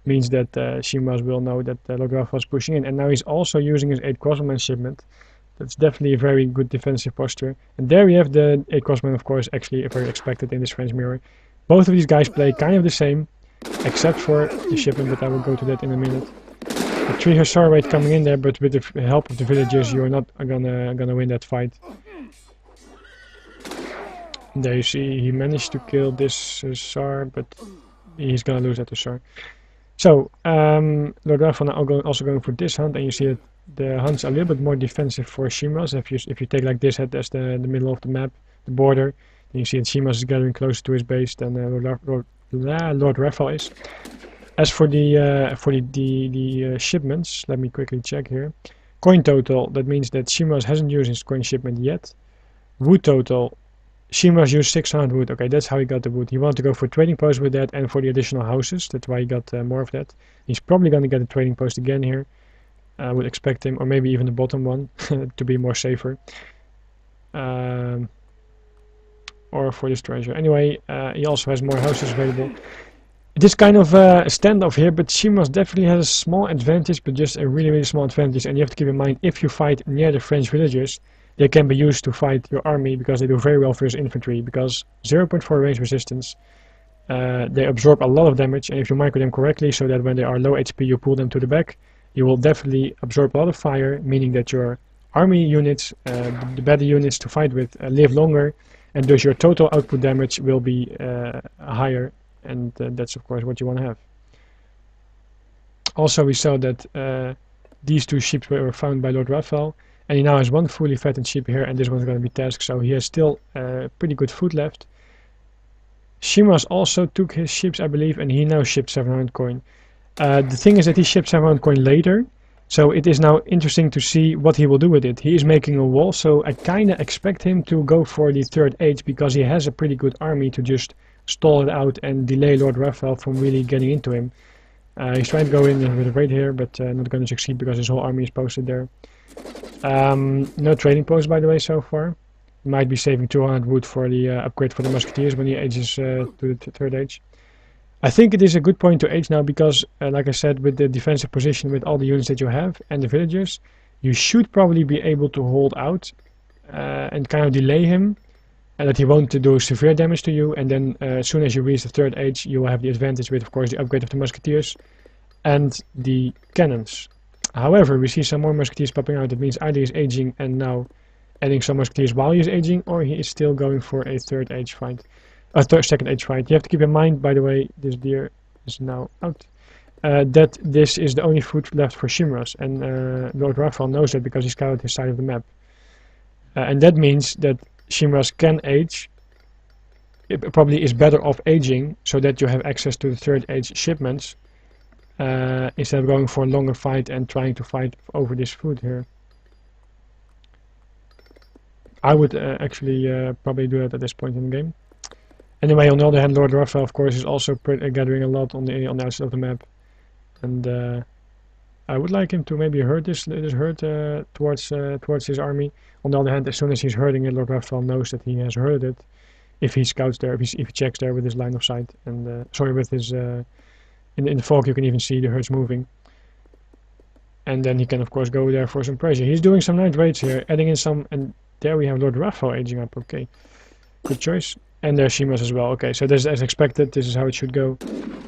means that Shmras will know that LordRaphael is pushing in. And now he's also using his 8 crossbowmen shipment. That's definitely a very good defensive posture. And there we have the 8 crossbowmen, of course, actually very expected in this French mirror. Both of these guys play kind of the same, except for the shipment, but I will go to that in a minute. The 3 Hussar raid coming in there, but with the help of the villagers, you're not gonna win that fight. There you see, he managed to kill this Hussar, but he's gonna lose that Hussar. So, LordRaphael now also going for this hunt, and you see that the hunts are a little bit more defensive for Shmras. If you take like this head as the middle of the map, the border, then you see that Shmras is gathering closer to his base than LordRaphael is. As for the shipments, let me quickly check here. Coin total, that means that Shmras hasn't used his coin shipment yet. Wood total, Shmras used 600 wood. Okay, that's how he got the wood. He wanted to go for trading post with that and for the additional houses. That's why he got more of that. He's probably going to get a trading post again here. I would expect him, or maybe even the bottom one, to be more safer. Or for this treasure. Anyway, he also has more houses available. It is kind of a standoff here, but Shmras definitely has a small advantage, but just a really, really small advantage. And you have to keep in mind, if you fight near the French villagers, they can be used to fight your army, because they do very well versus infantry, because 0.4 range resistance, they absorb a lot of damage, and if you micro them correctly, so that when they are low HP you pull them to the back, you will definitely absorb a lot of fire, meaning that your army units, the better units to fight with, live longer, and thus your total output damage will be higher, and that's of course what you want to have. Also, we saw that these 2 ships were found by LordRaphael, and he now has 1 fully fattened ship here, and this one's going to be tasked, so he has still pretty good food left. Shmras also took his ships, I believe, and he now shipped 700 coin. The thing is that he shipped 700 coin later, so it is now interesting to see what he will do with it. He is making a wall, so I kinda expect him to go for the 3rd age, because he has a pretty good army to just stall it out and delay LordRaphael from really getting into him. He's trying to go in with a raid here, but not going to succeed because his whole army is posted there. No trading post, by the way, so far. He might be saving 200 wood for the upgrade for the musketeers when he ages to the 3rd age. I think it is a good point to age now, because like I said, with the defensive position, with all the units that you have and the villagers, you should probably be able to hold out and kind of delay him, and that he won't do severe damage to you, and then as soon as you reach the 3rd age, you will have the advantage with, of course, the upgrade of the musketeers and the cannons. However, we see some more musketeers popping out. That means either he's aging and now adding some musketeers while he is aging, or he is still going for a 3rd age fight. A 2nd age fight. You have to keep in mind, by the way, this deer is now out, that this is the only food left for Shmras, and LordRaphael knows that because he scouted his side of the map. And that means that Shmras can age. It probably is better off aging, so that you have access to the 3rd age shipments, instead of going for a longer fight and trying to fight over this food here. I would actually probably do that at this point in the game. Anyway, on the other hand, LordRaphael, of course, is also gathering a lot on the outside of the map, and I would like him to maybe hurt this herd towards his army. On the other hand, as soon as he's hurting it, LordRaphael knows that he has hurt it. If he scouts there, if he checks there with his line of sight, and sorry, with his in the fog, you can even see the herds moving. And then he can, of course, go there for some pressure. He's doing some nice raids here, adding in some, and there we have LordRaphael aging up. Okay, good choice. And there's Shmras as well. Okay, so this is as expected. This is how it should go.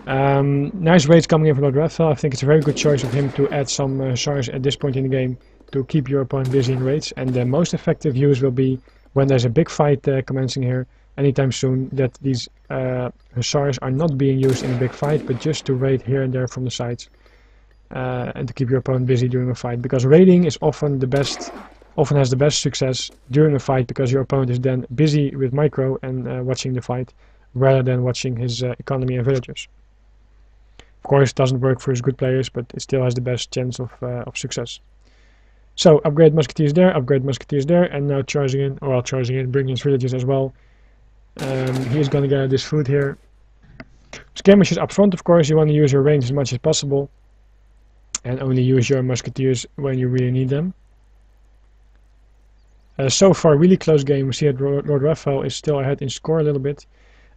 Nice raids coming in from LordRaphael. I think it's a very good choice of him to add some Hussars at this point in the game to keep your opponent busy in raids. And the most effective use will be when there's a big fight commencing here anytime soon, that these Hussars are not being used in a big fight, but just to raid here and there from the sides. And to keep your opponent busy during a fight, because raiding is often has the best success during a fight, because your opponent is then busy with micro and watching the fight rather than watching his economy and villagers. Of course, it doesn't work for his good players, but it still has the best chance of success. So upgrade musketeers there, and now charging in, bringing his villagers as well. He's gonna get this food here. Skirmishes up front, of course, you want to use your range as much as possible, and only use your musketeers when you really need them. So far, really close game. We see that LordRaphael is still ahead in score a little bit.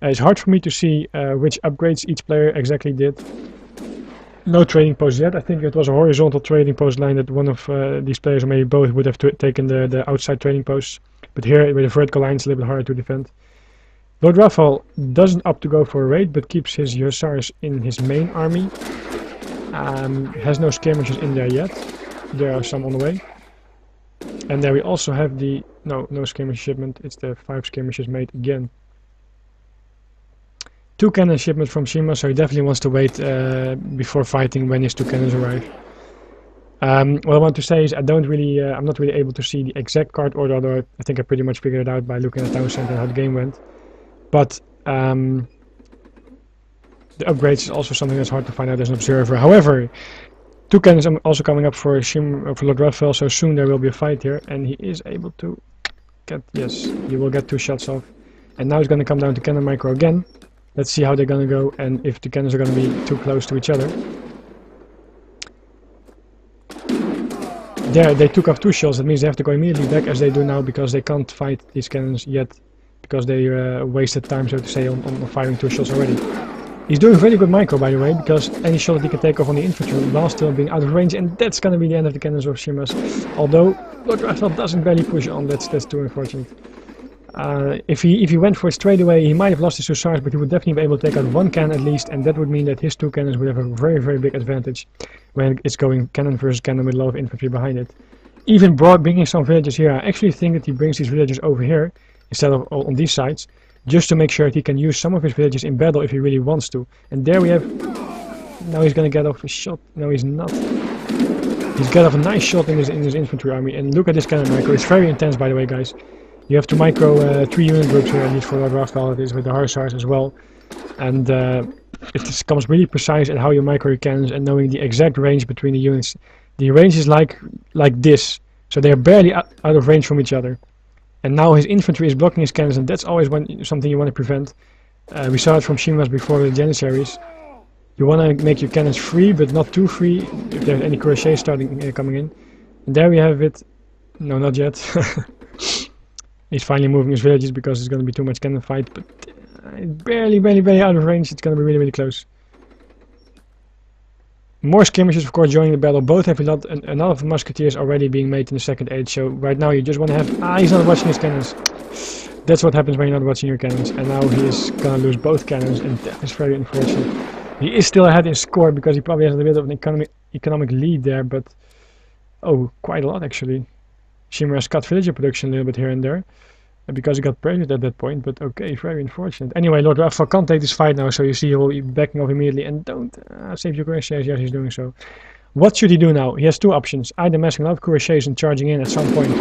It's hard for me to see which upgrades each player exactly did. No trading post yet. I think it was a horizontal trading post line that one of these players, or maybe both, would have taken the outside trading posts. But here, with a vertical line, it's a little bit harder to defend. LordRaphael doesn't opt to go for a raid, but keeps his Hussars in his main army. Has no skirmishes in there yet. There are some on the way. And there we also have the no skirmish shipment. It's the 5 skirmishes made again. 2 cannon shipments from Shmras, so he definitely wants to wait before fighting when his 2 cannons arrive. What I want to say is I'm not really able to see the exact card order, although I think I pretty much figured it out by looking at Town Center and how the game went. But the upgrades is also something that's hard to find out as an observer. However, 2 cannons are also coming up for LordRaphael, so soon there will be a fight here, and he is able to get, yes, he will get 2 shots off. And now he's going to come down to cannon micro again. Let's see how they're going to go, and if the cannons are going to be too close to each other. There, they took off 2 shots. That means they have to go immediately back, as they do now, because they can't fight these cannons yet, because they wasted time, so to say, on firing 2 shots already. He's doing very good micro, by the way, because any shot that he can take off on the infantry while still being out of range, and that's going to be the end of the cannons of Shmras. Although LordRaphael doesn't barely push on, that's too unfortunate. If he went for it straight away, he might have lost his Hussars, but he would definitely be able to take out 1 cannon at least, and that would mean that his 2 cannons would have a very, very big advantage when it's going cannon versus cannon with a lot of infantry behind it. Even bringing some villagers here, I actually think that he brings these villagers over here instead of on these sides, just to make sure that he can use some of his villagers in battle if he really wants to. And there we have... Now he's gonna get off a shot. No, he's not. He's got off a nice shot in his infantry army. And look at this cannon micro. It's very intense, by the way, guys. You have to micro 3 unit groups here, at least for LordRaphael. It is with the Hussars as well. And it comes really precise at how you micro your cannons and knowing the exact range between the units. The range is like this. So they are barely out of range from each other. And now his infantry is blocking his cannons, and that's always something you want to prevent. We saw it from Shmras before with the Janissaries. You want to make your cannons free, but not too free, if there's any crochets coming in. And there we have it. No, not yet. He's finally moving his villages because it's going to be too much cannon fight, but barely out of range. It's going to be really, really close. More skirmishes, of course, joining the battle. Both have a lot of musketeers already being made in the second age, so right now you just want to have... he's not watching his cannons. That's what happens when you're not watching your cannons, and now he is going to lose both cannons, and that is very unfortunate. He is still ahead in score, because he probably has a bit of an economic lead there, but... Oh, quite a lot, actually. Shmras cut villager production a little bit here and there, because he got pressured at that point, but okay, very unfortunate. Anyway, LordRaphael can't take this fight now, so you see he will be backing off immediately, and don't save your cuirassiers. Yes, he's doing so. What should he do now? He has 2 options, either massing a lot of cuirassiers and charging in at some point,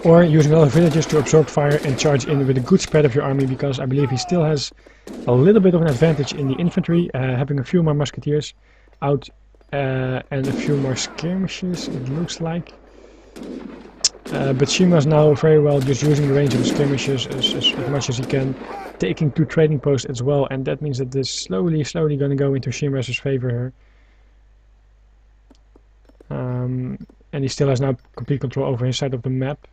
or using a lot of villagers to absorb fire and charge in with a good spread of your army, because I believe he still has a little bit of an advantage in the infantry, having a few more musketeers out and a few more skirmishes, it looks like. But Shmras now very well just using the range of the skirmishes as much as he can, taking 2 trading posts as well, and that means that this slowly going to go into Shmras' favor here. And he still has now complete control over his side of the map.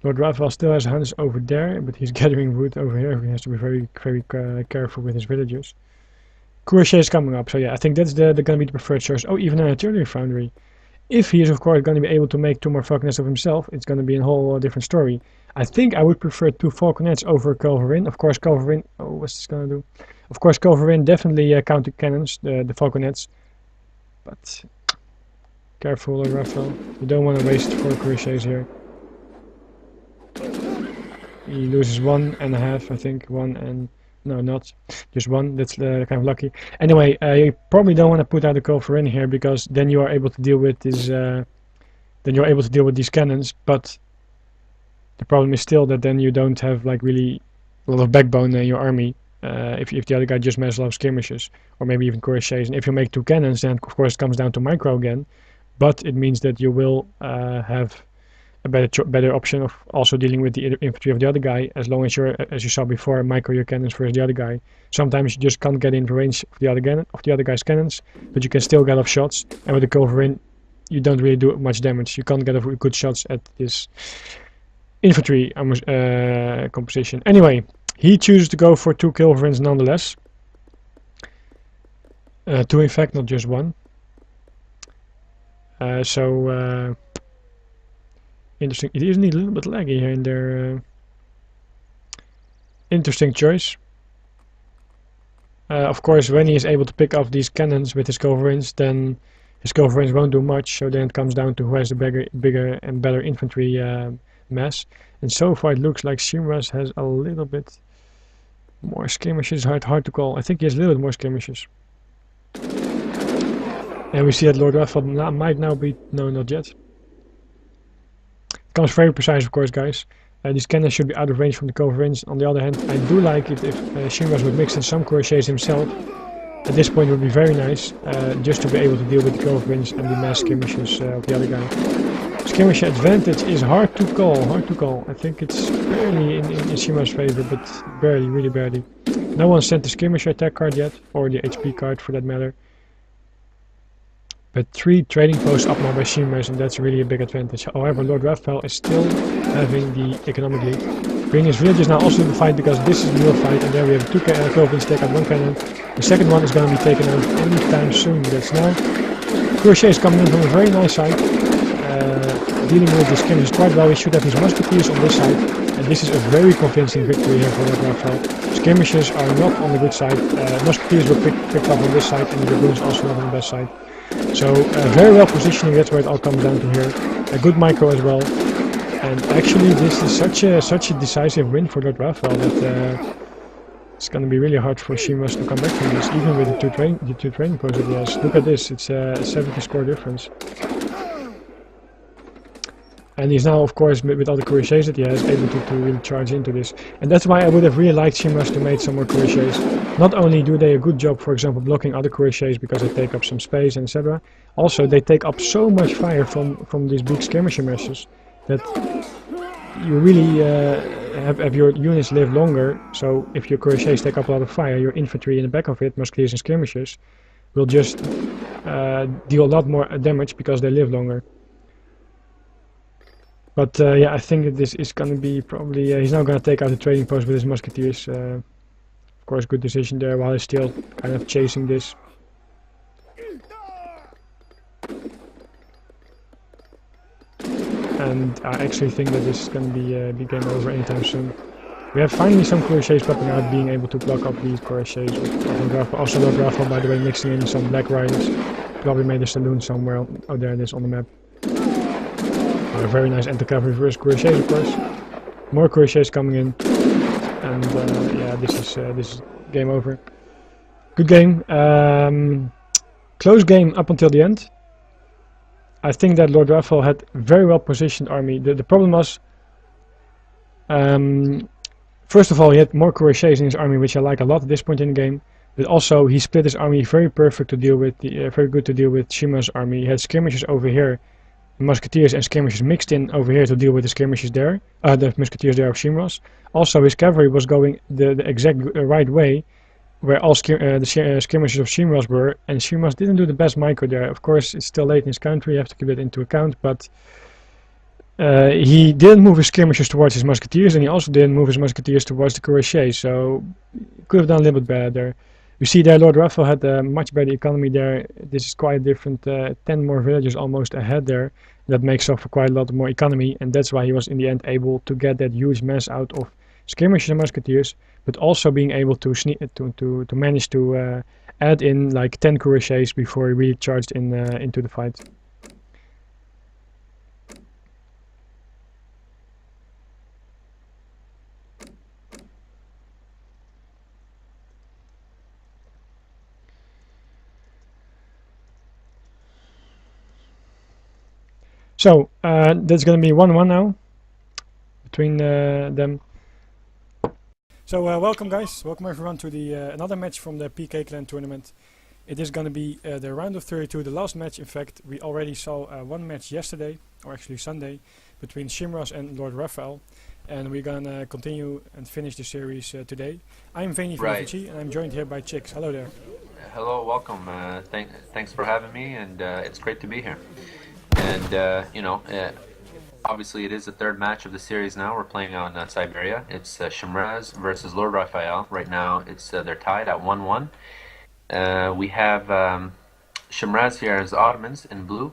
LordRaphael still has Huns over there, but he's gathering wood over here. He has to be very careful with his villagers. Crochet is coming up, so yeah, I think that's going to be the preferred choice. Oh, even an artillery foundry. If he is of course going to be able to make 2 more falconets of himself, it's going to be a whole different story. I think I would prefer 2 falconets over Culverin. Of course Culverin, oh, what's this going to do? Of course Culverin definitely counter cannons, the falconets. But careful, LordRaphael. You don't want to waste 4 crochets here. He loses 1.5, I think. 1 and... no, not. Just 1. That's kind of lucky. Anyway, you probably don't want to put out a Culverin here, because then you are able to deal with this... then you're able to deal with these cannons, but... the problem is still that then you don't have like really a lot of backbone in your army. If the other guy just makes a lot of skirmishes, or maybe even crochets. And if you make 2 cannons, then of course it comes down to micro again. But it means that you will have a better option of also dealing with the infantry of the other guy, as long as you're, as you saw before, micro your cannons versus the other guy. Sometimes you just can't get in the range of the other guy's cannons, but you can still get off shots. And with the Culverin, you don't really do much damage. You can't get off good shots at this infantry composition. Anyway, he chooses to go for 2 Culverins nonetheless. 2 in fact, not just 1. Interesting. It is a little bit laggy here in their interesting choice. Of course, when he is able to pick off these cannons with his Culverins, then his Culverins won't do much. So then it comes down to who has the bigger and better infantry mass. And so far it looks like Shmras has a little bit more skirmishes. Hard to call. I think he has a little bit more skirmishes. And we see that LordRaphael might now be... no, not yet. Comes very precise, of course, guys. These cannons should be out of range from the Culverins. On the other hand, I do like it if Shmras would mix in some crochets himself. At this point it would be very nice, just to be able to deal with the Culverins and the mass skirmishes of the other guy. Skirmish advantage is hard to call. I think it's barely in Shmras' favor, but barely, really barely. No one sent the skirmisher attack card yet, or the HP card for that matter. But 3 trading posts up now by Shmras, and that's really a big advantage. However, LordRaphael is still having the economic lead. Bringing his villagers now also in the fight, because this is the real fight, and there we have 2 Culverins take out 1 cannon. The second one is going to be taken out anytime soon. That's now. Crochet is coming in from a very nice side. Dealing with the skirmishes quite well. We should have his musketeers on this side, and this is a very convincing victory here for LordRaphael. Skirmishes are not on the good side. Musketeers were picked up on this side, and the dragoons also not on the best side. So very well positioning, that's where it all comes down to here. A good micro as well. And actually this is such a decisive win for LordRaphael that it's going to be really hard for Shmras to come back from this, even with the two training posts that he has. Look at this, it's a 70 score difference. And he's now, of course, with all the crochets that he has, able to really charge into this. And that's why I would have really liked Shmras to make some more crochets. Not only do they a good job, for example, blocking other crochets because they take up some space, and etc. Also, they take up so much fire from these big skirmisher meshes that you really have your units live longer. So if your crochets take up a lot of fire, your infantry in the back of it, musketeers and skirmishers, will just deal a lot more damage because they live longer. But yeah, I think that this is going to be probably... he's now going to take out the trading post with his musketeers. Of course, good decision there, while he's still kind of chasing this. And I actually think that this is going to be game over anytime soon. We have finally some crochets popping out, being able to block up these crochets. Also LordRaphael, by the way, mixing in some black riders. Probably made a saloon somewhere. Oh, there it is on the map. A very nice anti-cavalry versus crochets, of course. More crochets coming in, and yeah, this is game over. Good game. Close game up until the end. I think that LordRaphael had very well positioned army. The problem was, first of all, he had more crochets in his army, which I like a lot at this point in the game. But also, he split his army very perfect to deal with very good to deal with Shmras' army. He had skirmishes over here, musketeers and skirmishers mixed in over here to deal with the skirmishers there, the musketeers there of Shmras. Also, his cavalry was going the exact right way, where all skirmishers of Shmras were, and Shmras didn't do the best micro there. Of course, it's still late in his country, you have to keep that into account, but he didn't move his skirmishers towards his musketeers, and he also didn't move his musketeers towards the cuirassiers, so could have done a little bit better there. You see there, LordRaphael had a much better economy there. This is quite different, 10 more villages almost ahead there. That makes up for quite a lot more economy, and that's why he was in the end able to get that huge mass out of skirmishers and musketeers, but also being able to manage to add in like 10 cuirassiers before he really charged into the fight. So that's going to be 1-1 now between them. So welcome guys, welcome everyone to the another match from the PK Clan tournament. It is going to be the round of 32, the last match. In fact, we already saw one match yesterday, or actually Sunday, between Shmras and LordRaphael, and we're going to continue and finish the series today. I'm Venividivici, and I'm joined here by Chicks. Hello there. Hello, welcome. Thanks for having me, and it's great to be here. And obviously it is the third match of the series now. We're playing on Siberia. It's Shmras versus LordRaphael. Right now, it's they're tied at 1-1. We have Shmras here as Ottomans in blue.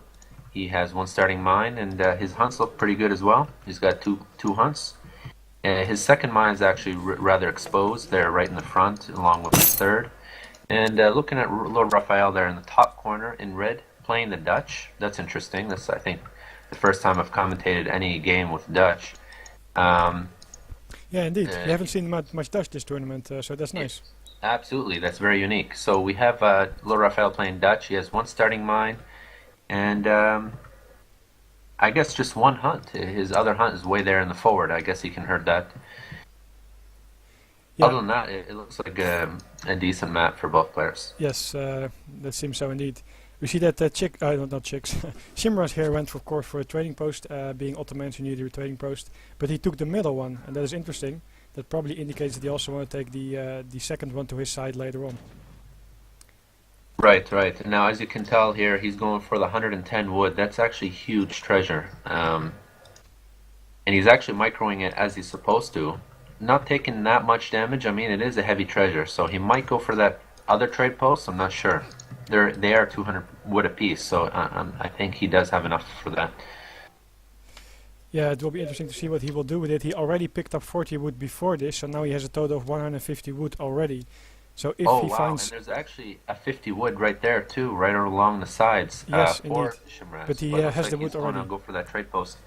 He has one starting mine, and his hunts look pretty good as well. He's got two hunts. His second mine is actually rather exposed. They're right in the front, along with his third. And looking at LordRaphael there in the top corner in red, playing the Dutch. That's interesting. That's, I think, the first time I've commentated any game with Dutch. Yeah, indeed. You haven't seen much Dutch this tournament, so that's nice. Absolutely, that's very unique. So we have LordRaphael playing Dutch. He has one starting mine, and I guess just one hunt. His other hunt is way there in the forward. I guess he can herd that. Yeah. Other than that, it looks like a decent map for both players. Yes, that seems so indeed. We see that not Chicks, Shmras here went, of course, for a trading post, being Ottomans, you needed a trading post, but he took the middle one, and that is interesting. That probably indicates that he also want to take the second one to his side later on. Right, right. Now, as you can tell here, he's going for the 110 wood. That's actually huge treasure. And he's actually microing it as he's supposed to. Not taking that much damage. I mean, it is a heavy treasure, so he might go for that other trade post. I'm not sure. They are 200 wood apiece, so I think he does have enough for that. Yeah, it will be interesting to see what he will do with it. He already picked up 40 wood before this, so now he has a total of 150 wood already. So if he finds... and there's actually a 50 wood right there too, right along the sides. Yes, for indeed. Shmras. But he has the wood already. He's going to go for that trade post.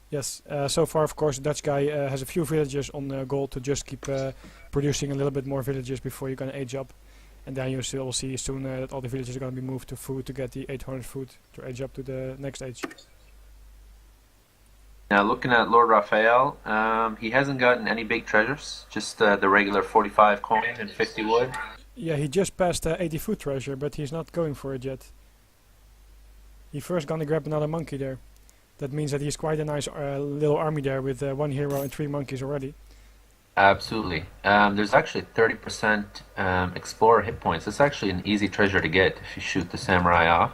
Yes, so far, of course, the Dutch guy has a few villages on goal to just keep producing a little bit more villages before you're going to age up. And then you still will see soon that all the villages are going to be moved to food to get the 800 food to age up to the next age. Now, looking at LordRaphael, he hasn't gotten any big treasures, just the regular 45 coin and 50 wood. Yeah, he just passed 80 food treasure, but he's not going for it yet. He first going to grab another monkey there. That means that he's quite a nice little army there with 1 hero and 3 monkeys already. Absolutely. There's actually 30% explorer hit points. It's actually an easy treasure to get if you shoot the samurai off.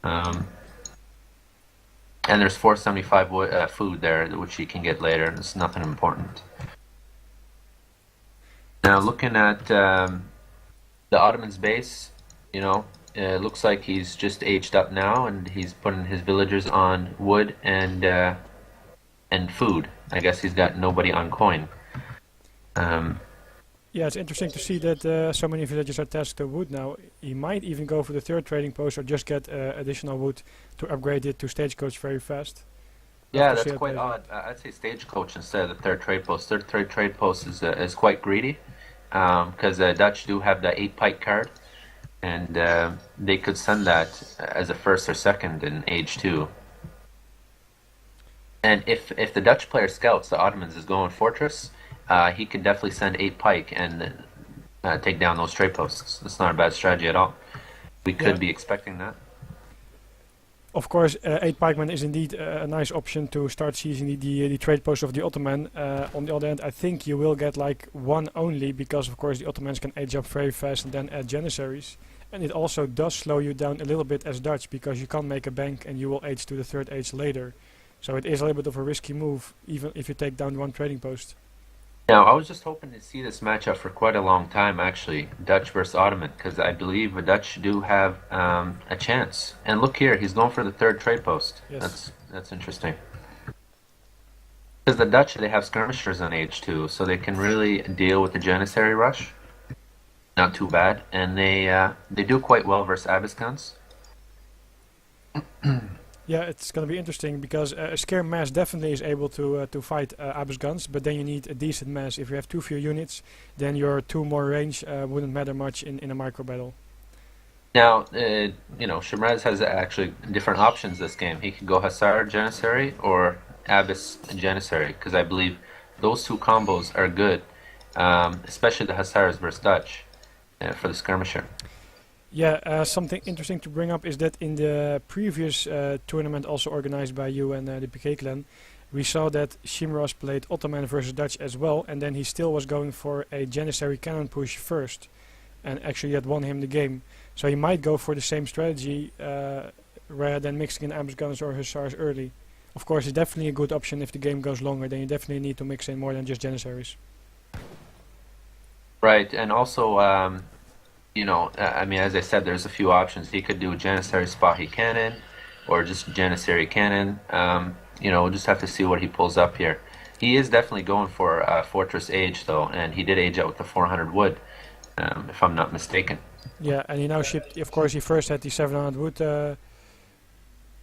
And there's 475 food there, which you can get later. It's nothing important. Now, looking at the Ottomans' base, you know, it looks like he's just aged up now, and he's putting his villagers on wood and food. I guess he's got nobody on coin. Yeah, it's interesting to see that so many villagers are attached to wood now. He might even go for the third trading post or just get additional wood to upgrade it to stagecoach very fast. Yeah, that's quite odd. I'd say stagecoach instead of the third trade post. Third trade post is quite greedy because the Dutch do have the 8 pike card. And they could send that as a first or second in age 2. And if the Dutch player scouts the Ottomans is going fortress, he can definitely send 8 pike and take down those trade posts. That's not a bad strategy at all. We could be expecting that. Of course, 8 pikemen is indeed a nice option to start seizing the trade post of the Ottoman. On the other hand, I think you will get like one only, because of course the Ottomans can age up very fast and then add Janissaries. And it also does slow you down a little bit as Dutch, because you can't make a bank and you will age to the third age later. So it is a little bit of a risky move, even if you take down one trading post. Now, I was just hoping to see this matchup for quite a long time, actually, Dutch versus Ottoman, because I believe the Dutch do have a chance. And look here, he's going for the third trade post. Yes. That's interesting. Because the Dutch, they have skirmishers on age 2, so they can really deal with the Janissary rush. Not too bad, and they do quite well versus Abyss guns. Yeah, it's going to be interesting, because a scare mass definitely is able to fight Abyss guns, but then you need a decent mass. If you have too few units, then your 2 more range wouldn't matter much in a micro battle. Now, Shmras has actually different options this game. He can go Hussar Janissary or Abyss Janissary, because I believe those 2 combos are good, especially the Hussars versus Dutch for the skirmisher. Yeah, something interesting to bring up is that in the previous tournament, also organized by you and the PK clan, we saw that Shmras played Ottoman versus Dutch as well, and then he still was going for a Janissary cannon push first, and actually that won him the game. So he might go for the same strategy rather than mixing in Abyss guns or Hussars early. Of course, it's definitely a good option if the game goes longer, then you definitely need to mix in more than just Janissaries. Right, and also, I mean, as I said, there's a few options. He could do a Janissary Spahi cannon, or just Janissary cannon. We'll just have to see what he pulls up here. He is definitely going for Fortress Age, though, and he did age out with the 400 wood, if I'm not mistaken. Yeah, and he now shipped, of course, he first had the 700 wood.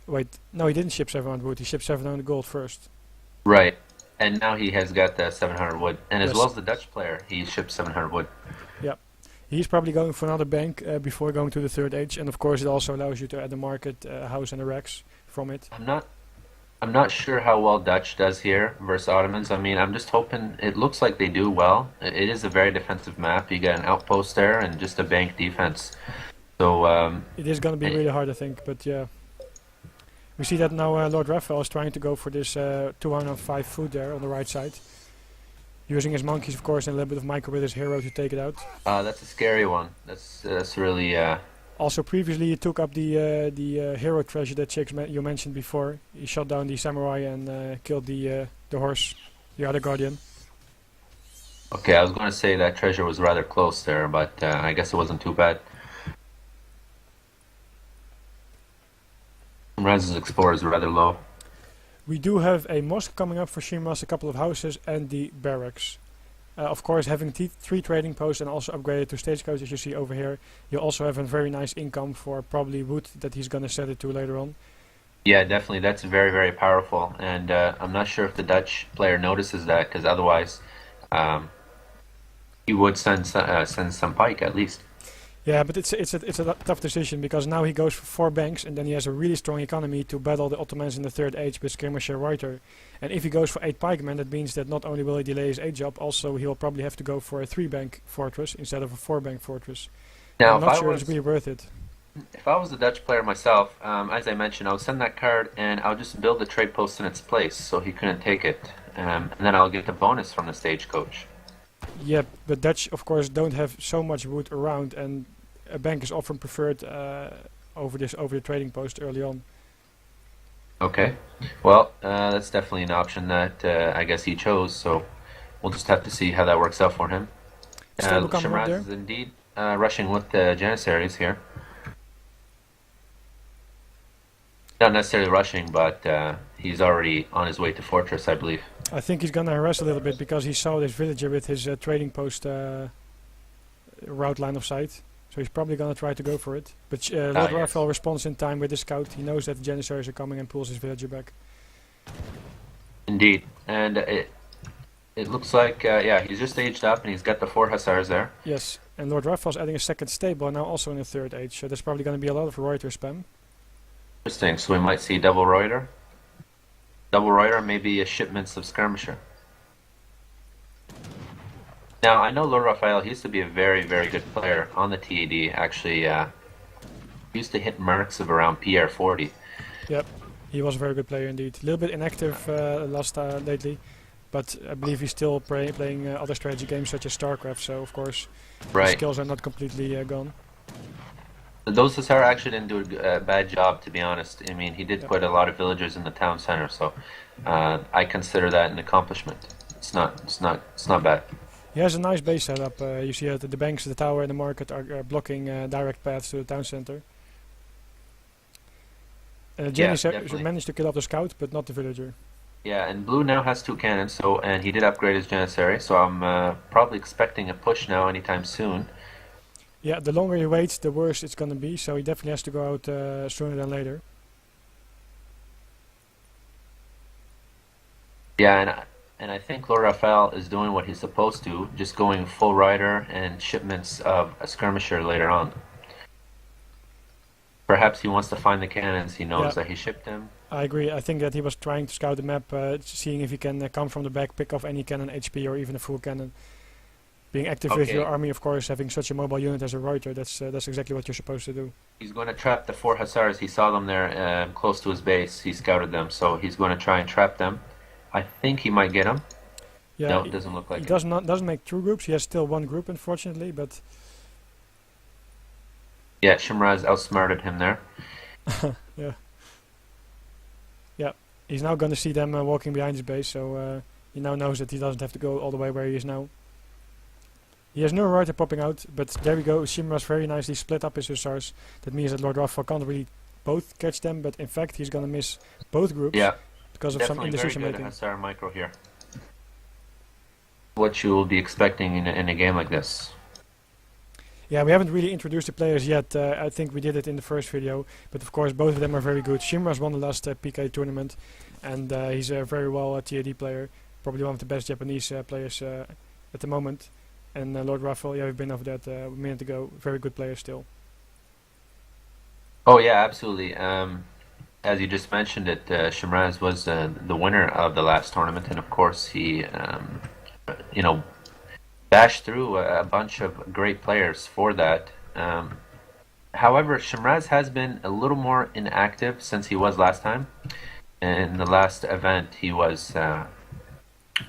Wait, no, he didn't ship 700 wood, he shipped 700 gold first. Right, and now he has got the 700 wood, and Yes. as well as the Dutch player, he shipped 700 wood. Yeah. He's probably going for another bank before going to the third age, and of course it also allows you to add the market, house and the racks from it. I'm not sure how well Dutch does here versus Ottomans. I mean, I'm just hoping. It looks like they do well. It is a very defensive map. You get an outpost there and just a bank defense. So It is going to be really hard, I think, but yeah. We see that now LordRaphael is trying to go for this 205 food there on the right side. Using his monkeys, of course, and a little bit of micro with his hero to take it out. that's a scary one. That's really. Also, previously he took up the hero treasure that you mentioned before. He shot down the samurai and killed the horse, the other guardian. Okay, I was going to say that treasure was rather close there, but I guess it wasn't too bad. Shmras' Explorer is rather low. We do have a mosque coming up for Shmras, a couple of houses, and the barracks. Of course, having 3 trading posts and also upgraded to stagecoach, as you see over here, you also have a very nice income for probably wood that he's going to set it to later on. Yeah, definitely. That's very, very powerful. And I'm not sure if the Dutch player notices that, because otherwise he would send some pike at least. Yeah, but it's a tough decision, because now he goes for 4 banks and then he has a really strong economy to battle the Ottomans in the third age with Skirmisher Reuter. And if he goes for 8 pikemen, that means that not only will he delay his age up, also he will probably have to go for a 3-bank fortress instead of a 4-bank fortress. Now, I'm not sure it's really worth it. If I was a Dutch player myself, as I mentioned, I would send that card and I'll just build the trade post in its place so he couldn't take it. And then I'll get the bonus from the stagecoach. Yeah, but Dutch, of course, don't have so much wood around, and a bank is often preferred over the trading post early on. Okay, well, that's definitely an option that I guess he chose, so we'll just have to see how that works out for him. Shmras is indeed rushing with the Janissaries here. Not necessarily rushing, but he's already on his way to Fortress, I believe. I think he's gonna harass a little bit, because he saw this villager with his trading post route line of sight. So he's probably gonna try to go for it. But LordRaphael responds in time with the scout. He knows that the Janissaries are coming and pulls his villager back. Indeed, and it looks like he's just aged up and he's got the 4 Hussars there. Yes, and LordRaphael's adding a second stable and now also in the third age. So there's probably gonna be a lot of Reuter spam. Interesting. So we might see double Reuter. Double Reuter, maybe a shipments of Skirmisher. Now, I know LordRaphael, he used to be a very, very good player on the TAD. Actually, he used to hit mercs of around PR 40. Yep, he was a very good player indeed. A little bit inactive lately, but I believe he's still playing other strategy games such as StarCraft. So of course, his Right. skills are not completely gone. Those Hussar actually didn't do a bad job, to be honest. I mean, he did Yep. put a lot of villagers in the town center, so I consider that an accomplishment. It's not bad. He has a nice base setup. You see the banks, the tower, and the market are blocking direct paths to the town center. Jenny definitely. managed to kill off the scout, but not the villager. Yeah, and blue now has 2 cannons, so and he did upgrade his Janissary, so I'm probably expecting a push now anytime soon. Yeah, the longer he waits, the worse it's gonna be. So he definitely has to go out sooner than later. Yeah, and I think LordRaphael is doing what he's supposed to, just going full rider and shipments of a skirmisher later on. Perhaps he wants to find the cannons. He knows that he shipped them. I agree. I think that he was trying to scout the map, seeing if he can come from the back, pick off any cannon HP or even a full cannon. Being active with your army, of course, having such a mobile unit as a Reuter, that's exactly what you're supposed to do. He's going to trap the 4 Hussars. He saw them there close to his base. He scouted them, so he's going to try and trap them. I think he might get them. Yeah, no, it doesn't look like he it. doesn't make two groups. He has still one group, unfortunately, but Yeah, Shmras outsmarted him there. yeah, he's now gonna see them walking behind his base, so he now knows that he doesn't have to go all the way where he is now. He has no Reuter popping out, but there we go. Shmras very nicely split up his Hussars. That means that LordRaphael can't really both catch them, but in fact he's gonna miss both groups because of some indecision very good making. Hussar micro here. What you will be expecting in a game like this. Yeah, we haven't really introduced the players yet. I think we did it in the first video, but of course both of them are very good. Shmras won the last PK tournament, and he's a very well TAD player, probably one of the best Japanese players at the moment. And LordRaphael, yeah, we've been over that a minute ago. Very good player still. Oh yeah, absolutely. As you just mentioned it, Shmras was the winner of the last tournament, and of course he, bashed through a bunch of great players for that. However, Shmras has been a little more inactive since he was last time. In the last event, he was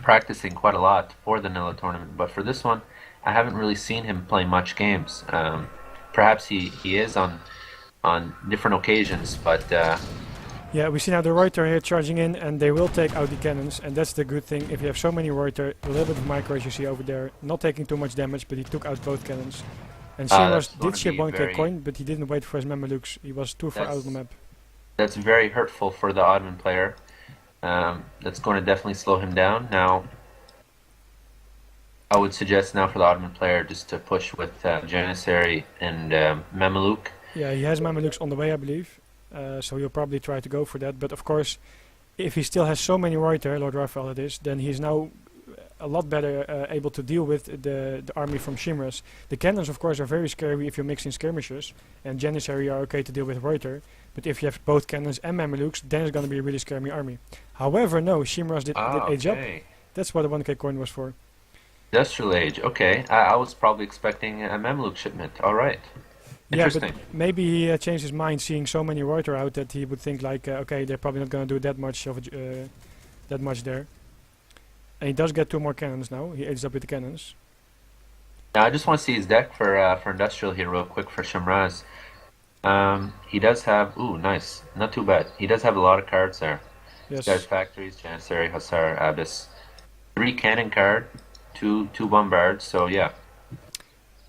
practicing quite a lot for the Nilla tournament, but for this one, I haven't really seen him play much games. Perhaps he is on different occasions, but yeah, we see now the Reuter here charging in, and they will take out the cannons, and that's the good thing. If you have so many Reuter, a little bit of micro as you see over there, not taking too much damage, but he took out both cannons. And Shmras did ship 1k coin, but he didn't wait for his Mamelukes. He was too far out of the map. That's very hurtful for the Ottoman player. That's going to definitely slow him down. Now, I would suggest now for the Ottoman player just to push with Janissary and Mameluke. Yeah, he has Mamelukes on the way, I believe. So he'll probably try to go for that. But of course, if he still has so many Reuter, LordRaphael it is, then he's now a lot better able to deal with the army from Shmras. The cannons, of course, are very scary if you're mixing skirmishers, and Janissary are okay to deal with Reuter. But if you have both cannons and Mamelukes, then it's going to be a really scary army. However, no, Shmras did age up. That's what the 1k coin was for. Industrial age, okay. I was probably expecting a Mameluke shipment. All right. Interesting. Yeah, but maybe he changed his mind seeing so many Reuter out that he would think like, okay, they're probably not going to do that much there. And he does get 2 more cannons now. He ages up with the cannons. Now I just want to see his deck for industrial here real quick for Shmras. He does have, ooh, nice, not too bad. He does have a lot of cards there. Yes. There's factories, Janissary, Hussar, Abyss, 3 cannon card, two bombards. So yeah,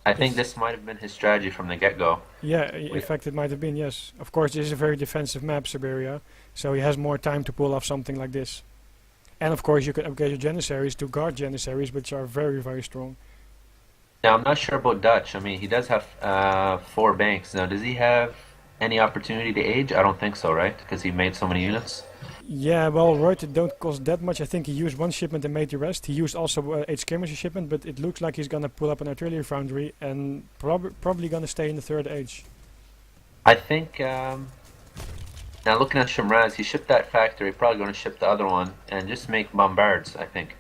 I think this might have been his strategy from the get-go. Yeah, in fact it might have been, yes. Of course, this is a very defensive map, Siberia, so he has more time to pull off something like this. And of course you can upgrade your Janissaries to guard Janissaries, which are very, very strong. Now I'm not sure about Dutch. I mean, he does have 4 banks. Now does he have any opportunity to age? I don't think so, right? Because he made so many units. Yeah, well, Reuter don't cost that much. I think he used 1 shipment and made the rest. He used also 8 skirmisher shipment, but it looks like he's gonna pull up an artillery foundry and probably gonna stay in the 3rd age. I think, now looking at Shmras, he shipped that factory, probably going to ship the other one, and just make bombards, I think.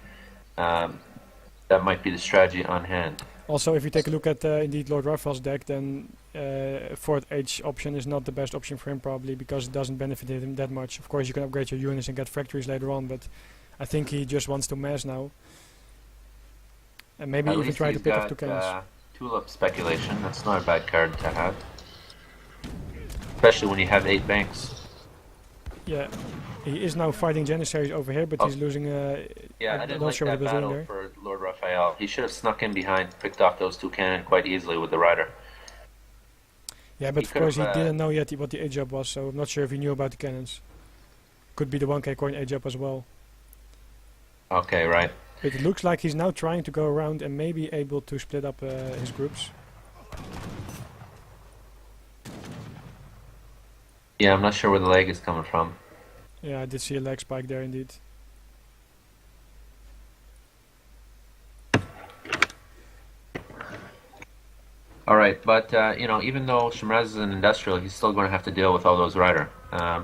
That might be the strategy on hand. Also, if you take a look at indeed LordRaphael's deck, then fourth age option is not the best option for him probably, because it doesn't benefit him that much. Of course you can upgrade your units and get factories later on, but I think he just wants to mass now. And maybe even try to pick off 2 cannons. Tulip speculation, that's not a bad card to have. Especially when you have 8 banks. Yeah, he is now fighting Janissaries over here, but he's losing. Yeah, I didn't like that battle for LordRaphael. He should have snuck in behind, picked off those 2 cannon quite easily with the rider. Yeah, but of course he didn't know yet what the age up was, so I'm not sure if he knew about the cannons. Could be the 1k coin age up as well. Okay, right. But it looks like he's now trying to go around and maybe able to split up his groups. Yeah, I'm not sure where the leg is coming from. Yeah, I did see a leg spike there indeed. Alright, but you know, even though Shmras is an industrial, he's still going to have to deal with all those rider.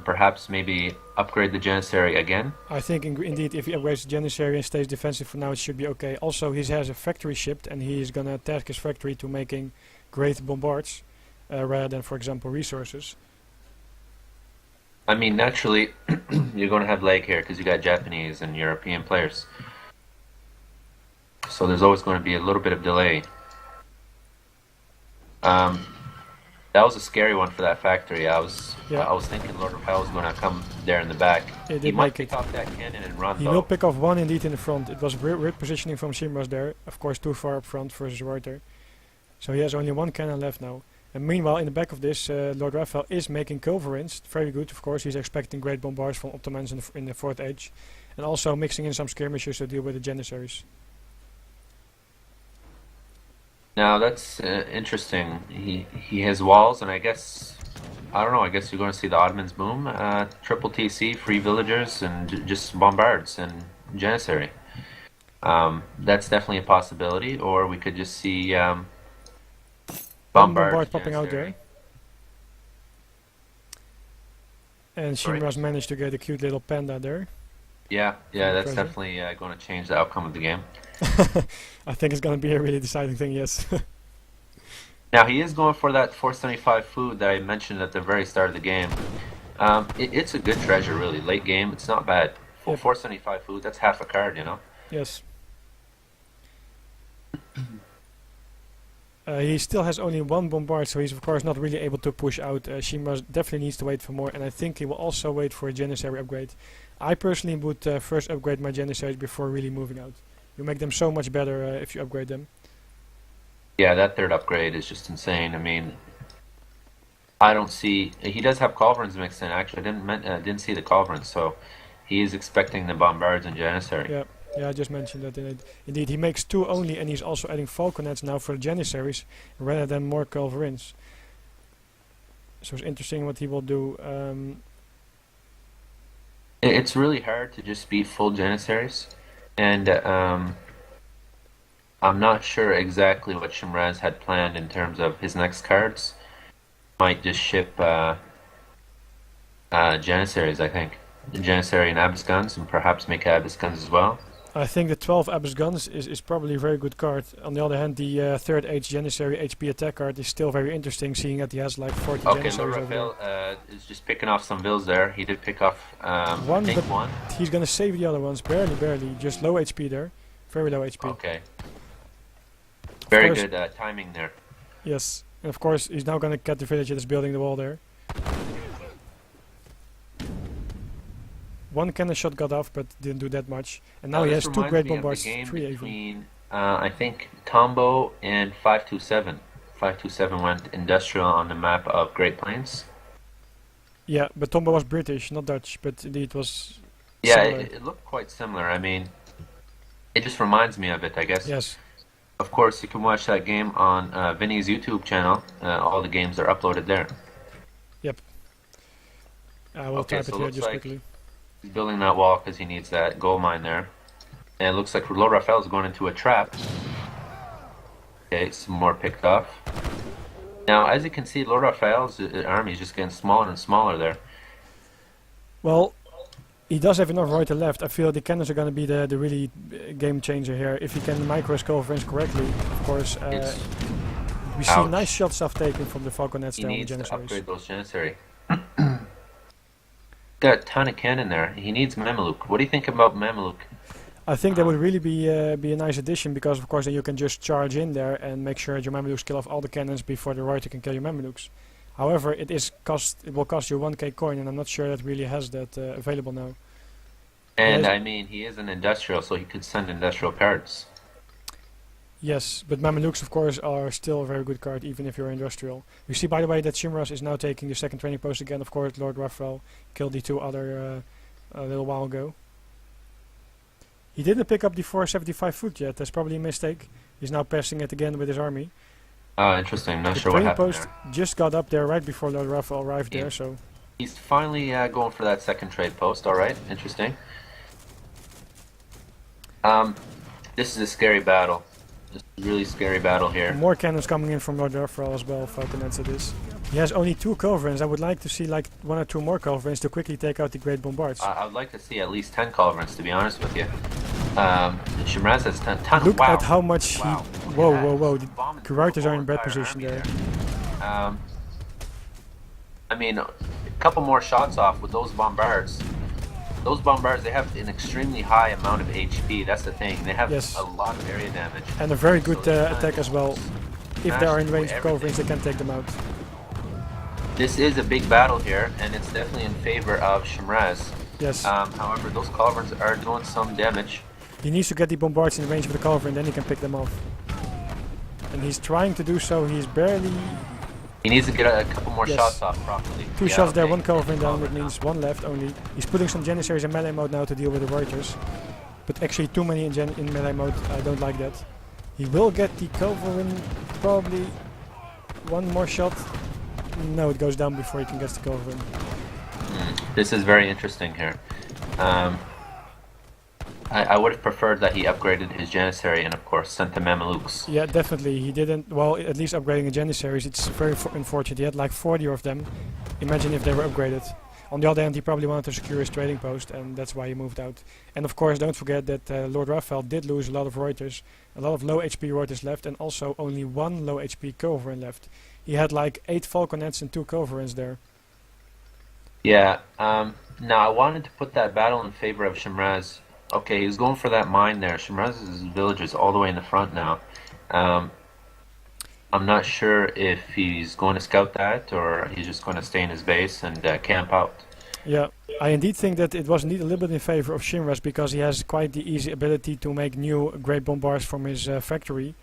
Perhaps maybe upgrade the Janissary again? I think indeed if he upgrades the Janissary and stays defensive for now, it should be okay. Also, he has a factory shipped and he is going to task his factory to making great bombards rather than, for example, resources. I mean, naturally, you're going to have leg here because you got Japanese and European players. So there's always going to be a little bit of delay. That was a scary one for that factory. I was thinking LordRaphael was going to come there in the back. He might pick off that cannon and run. He will pick off 1 indeed in the front. It was weird positioning from Shmras there. Of course, too far up front versus Reuter. So he has only 1 cannon left now. And meanwhile, in the back of this, LordRaphael is making culverins. Very good, of course. He's expecting great bombards from Ottomans in the 4th age. And also mixing in some skirmishes to deal with the Janissaries. Now that's interesting. He has walls, and I guess, I don't know, I guess you're going to see the Ottomans boom. Triple TC, free villagers, and just bombards and Janissary. That's definitely a possibility, or we could just see bombard popping out there. And Shmras managed to get a cute little panda there. Yeah, that's definitely going to change the outcome of the game. I think it's going to be a really deciding thing, yes. Now he is going for that 475 food that I mentioned at the very start of the game. It's a good treasure, really. Late game, it's not bad. For 475 food, that's half a card, you know? Yes. He still has only 1 bombard, so he's of course not really able to push out. Shmras definitely needs to wait for more, and I think he will also wait for a Janissary upgrade. I personally would first upgrade my Janissaries before really moving out. You make them so much better if you upgrade them. Yeah, that 3rd upgrade is just insane. I mean, I don't see... He does have culverins mixed in, actually. I didn't see the culverins, so he is expecting the bombards and Janissary. Yeah, I just mentioned that. Indeed, he makes 2 only, and he's also adding falconets now for the Janissaries rather than more culverins. So it's interesting what he will do. It's really hard to just beat full Janissaries, and I'm not sure exactly what Shmras had planned in terms of his next cards. Might just ship Janissaries, I think. Janissary and Abyss guns, and perhaps make Abyss guns as well. I think the 12 Abyss guns is probably a very good card. On the other hand, the 3rd age Janissary HP attack card is still very interesting, seeing that he has like 40 Janissaries over there. LordRaphael is just picking off some vills there. He did pick off one, but one. He's gonna save the other ones, barely. Just low HP there, very low HP. Okay. Very good timing there. Yes, and of course he's now gonna cut the village that is building the wall there. 1 cannon shot got off, but didn't do that much. And now he has 2 great bombards, 3 even. Between, I think, Tombo and 527. 527 went industrial on the map of Great Plains. Yeah, but Tombo was British, not Dutch, but indeed it was similar. It looked quite similar. I mean, it just reminds me of it, I guess. Yes. Of course, you can watch that game on Vinny's YouTube channel. All the games are uploaded there. Yep. I will type it here just quickly. He's building that wall because he needs that gold mine there. And it looks like LordRaphael is going into a trap. Okay, some more picked off. Now, as you can see, LordRaphael's army is just getting smaller and smaller there. Well, he does have enough Reuter left. I feel the cannons are going to be the really game changer here. If he can micro skull friends correctly, of course. We see Ouch. nice shots off taken from the falconets He there on the needs to Janissaries. upgrade those Janissary. Got a ton of cannon there. He needs Mameluke. What do you think about Mameluke? I think that would really be a nice addition, because of course then you can just charge in there and make sure your Mamelukes kill off all the cannons before the Reuter can kill your Mamelukes. However, it will cost you 1k coin, and I'm not sure that really has that available now. And Yes. I mean, he is an industrial, so he could send industrial cards. Yes, but Mamelukes of course are still a very good card even if you're industrial. You see by the way that Shmras is now taking the second training post again. Of course LordRaphael killed the two other a little while ago. He didn't pick up the 475 foot yet, that's probably a mistake. He's now passing it again with his army. Oh, interesting. Not The sure what training happened post there. just got up there right before LordRaphael arrived Yeah. there, so... He's finally going for that second trade post. All right, interesting. This is a scary battle. This is a really scary battle here. More cannons coming in from LordRaphael as well, falconets it is. He has only 2 culverins. I would like to see like 1 or 2 more culverins to quickly take out the great bombards. I would like to see at least 10 culverins, to be honest with you. Shmras has 10. Look Wow. at how much Wow. he... Whoa, whoa, whoa. The Bomb into Kuwaiters the are in whole bad entire position army there. I mean, a couple more shots off with those bombards. Those bombards, they have an extremely high amount of HP. That's the thing. They have Yes. a lot of area damage. And a very good So they're trying attack to as well. If they are in range of culverins, they can take them out. This is a big battle here, and it's definitely in favor of Shmras. Yes. However, those culverins are doing some damage. He needs to get the bombards in range of the culverin, then he can pick them off. And he's trying to do so. He's barely... He needs to get a couple more Yes. shots off properly. 2 Yeah, shots there, okay. 1 culverin down, that Culverin means 1 left only. He's putting some Janissaries in melee mode now to deal with the Reuters. But actually too many in melee mode, I don't like that. He will get the culverin, probably 1 more shot. No, it goes down before he can get the culverin. This is very interesting here. I would have preferred that he upgraded his Janissary and, of course, sent the Mamelukes. Yeah, definitely. He didn't. Well, at least upgrading the Janissaries, it's very unfortunate. He had like 40 of them. Imagine if they were upgraded. On the other hand, he probably wanted to secure his trading post, and that's why he moved out. And of course, don't forget that LordRaphael did lose a lot of Reuters, a lot of low HP Reuters left, and also only 1 low HP culverin left. He had like 8 falconets and 2 culverins there. Yeah, now I wanted to put that battle in favor of Shmras. Okay, he's going for that mine there. Shmras' village is all the way in the front now. I'm not sure if he's going to scout that or he's just going to stay in his base and camp out. Yeah, I indeed think that it was indeed a little bit in favor of Shmras because he has quite the easy ability to make new great bombards from his factory.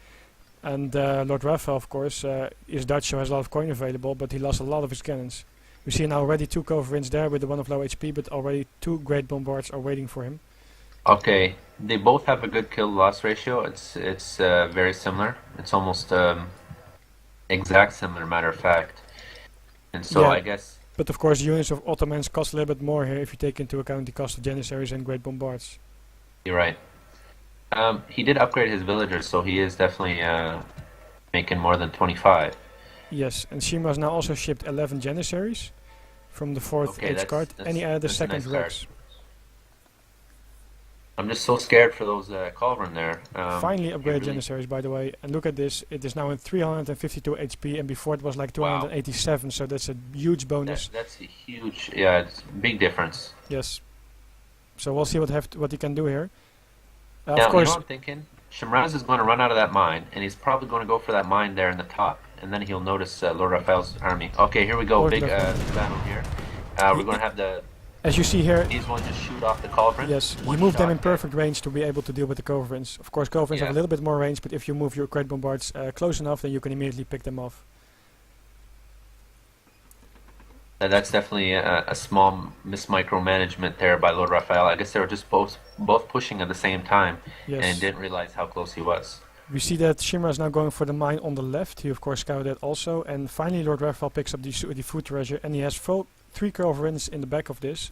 And LordRaphael, of course, is Dutch, so has a lot of coin available, but he lost a lot of his cannons. We see now already 2 culverins there with the 1 of low HP, but already 2 great bombards are waiting for him. Okay, they both have a good kill-loss ratio. It's very similar. It's almost exact similar, matter of fact. And so Yeah. I guess... But of course, units of Ottomans cost a little bit more here if you take into account the cost of Janissaries and great bombards. You're right. He did upgrade his villagers, so he is definitely making more than 25. Yes, and Shmras now also shipped 11 Janissaries from the 4th Okay, age card, and he added a that's a second nice card. Rex. I'm just so scared for those Culverin there. Finally upgraded really- Janissaries, by the way, and look at this, it is now in 352 HP, and before it was like 287, so that's a huge bonus. That's a huge, yeah, it's a big difference. Yes. So we'll see what he can do here. Now, Of you know course, what I'm thinking? Shmraz is going to run out of that mine, and he's probably going to go for that mine there in the top, and then he'll notice LordRaphael's army. Okay, here we go, Lord big Raphael. battle here. We're going to have as you see here, these ones just shoot off the Culverin. yes, he One moved them shot, in perfect range to be able to deal with the Culverins. Of course, Culverins have Yeah. a little bit more range, but if you move your great bombards close enough, then you can immediately pick them off. That's definitely a small mismicromanagement there by LordRaphael. I guess they were just both pushing at the same time Yes. and didn't realize how close he was. We see that Shmras is now going for the mine on the left. He of course scouted that also, and finally LordRaphael picks up the food treasure, and he has 3 Culverins in the back of this.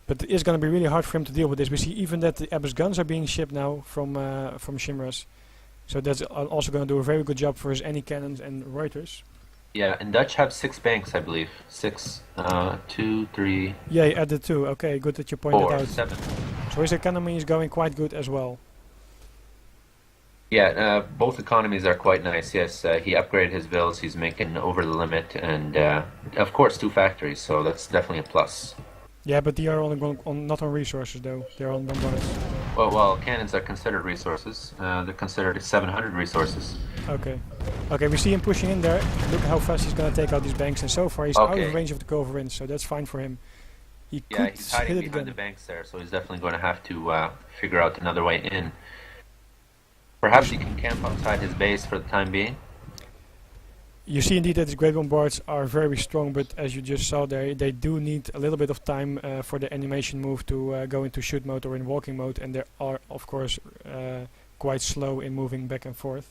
But it is going to be really hard for him to deal with this. We see even that the Abbas guns are being shipped now from Shmras. So that's also going to do a very good job for his anti-cannons and Reuters. Yeah, and Dutch have 6 banks, I believe. 6, 2, 3, Yeah, he added 2. Okay, good that you pointed 4, out. 7. So his economy is going quite good as well. Yeah, both economies are quite nice. Yes, he upgraded his villas. He's making over the limit, and of course, two factories. So that's definitely a plus. Yeah, but they are not on resources though. They're on bombarders. Well, cannons are considered resources. They're considered 700 resources. Okay. Okay, we see him pushing in there. Look how fast he's gonna take out these banks, and so far he's out of range of the Culverins, so that's fine for him. He Yeah, could he's hit hiding it behind the again. banks there, so he's definitely going to have to figure out another way in. Perhaps he can camp outside his base for the time being. You see indeed that these great bombards are very strong, but as you just saw there, they do need a little bit of time for the animation move to go into shoot mode or in walking mode, and they are of course quite slow in moving back and forth.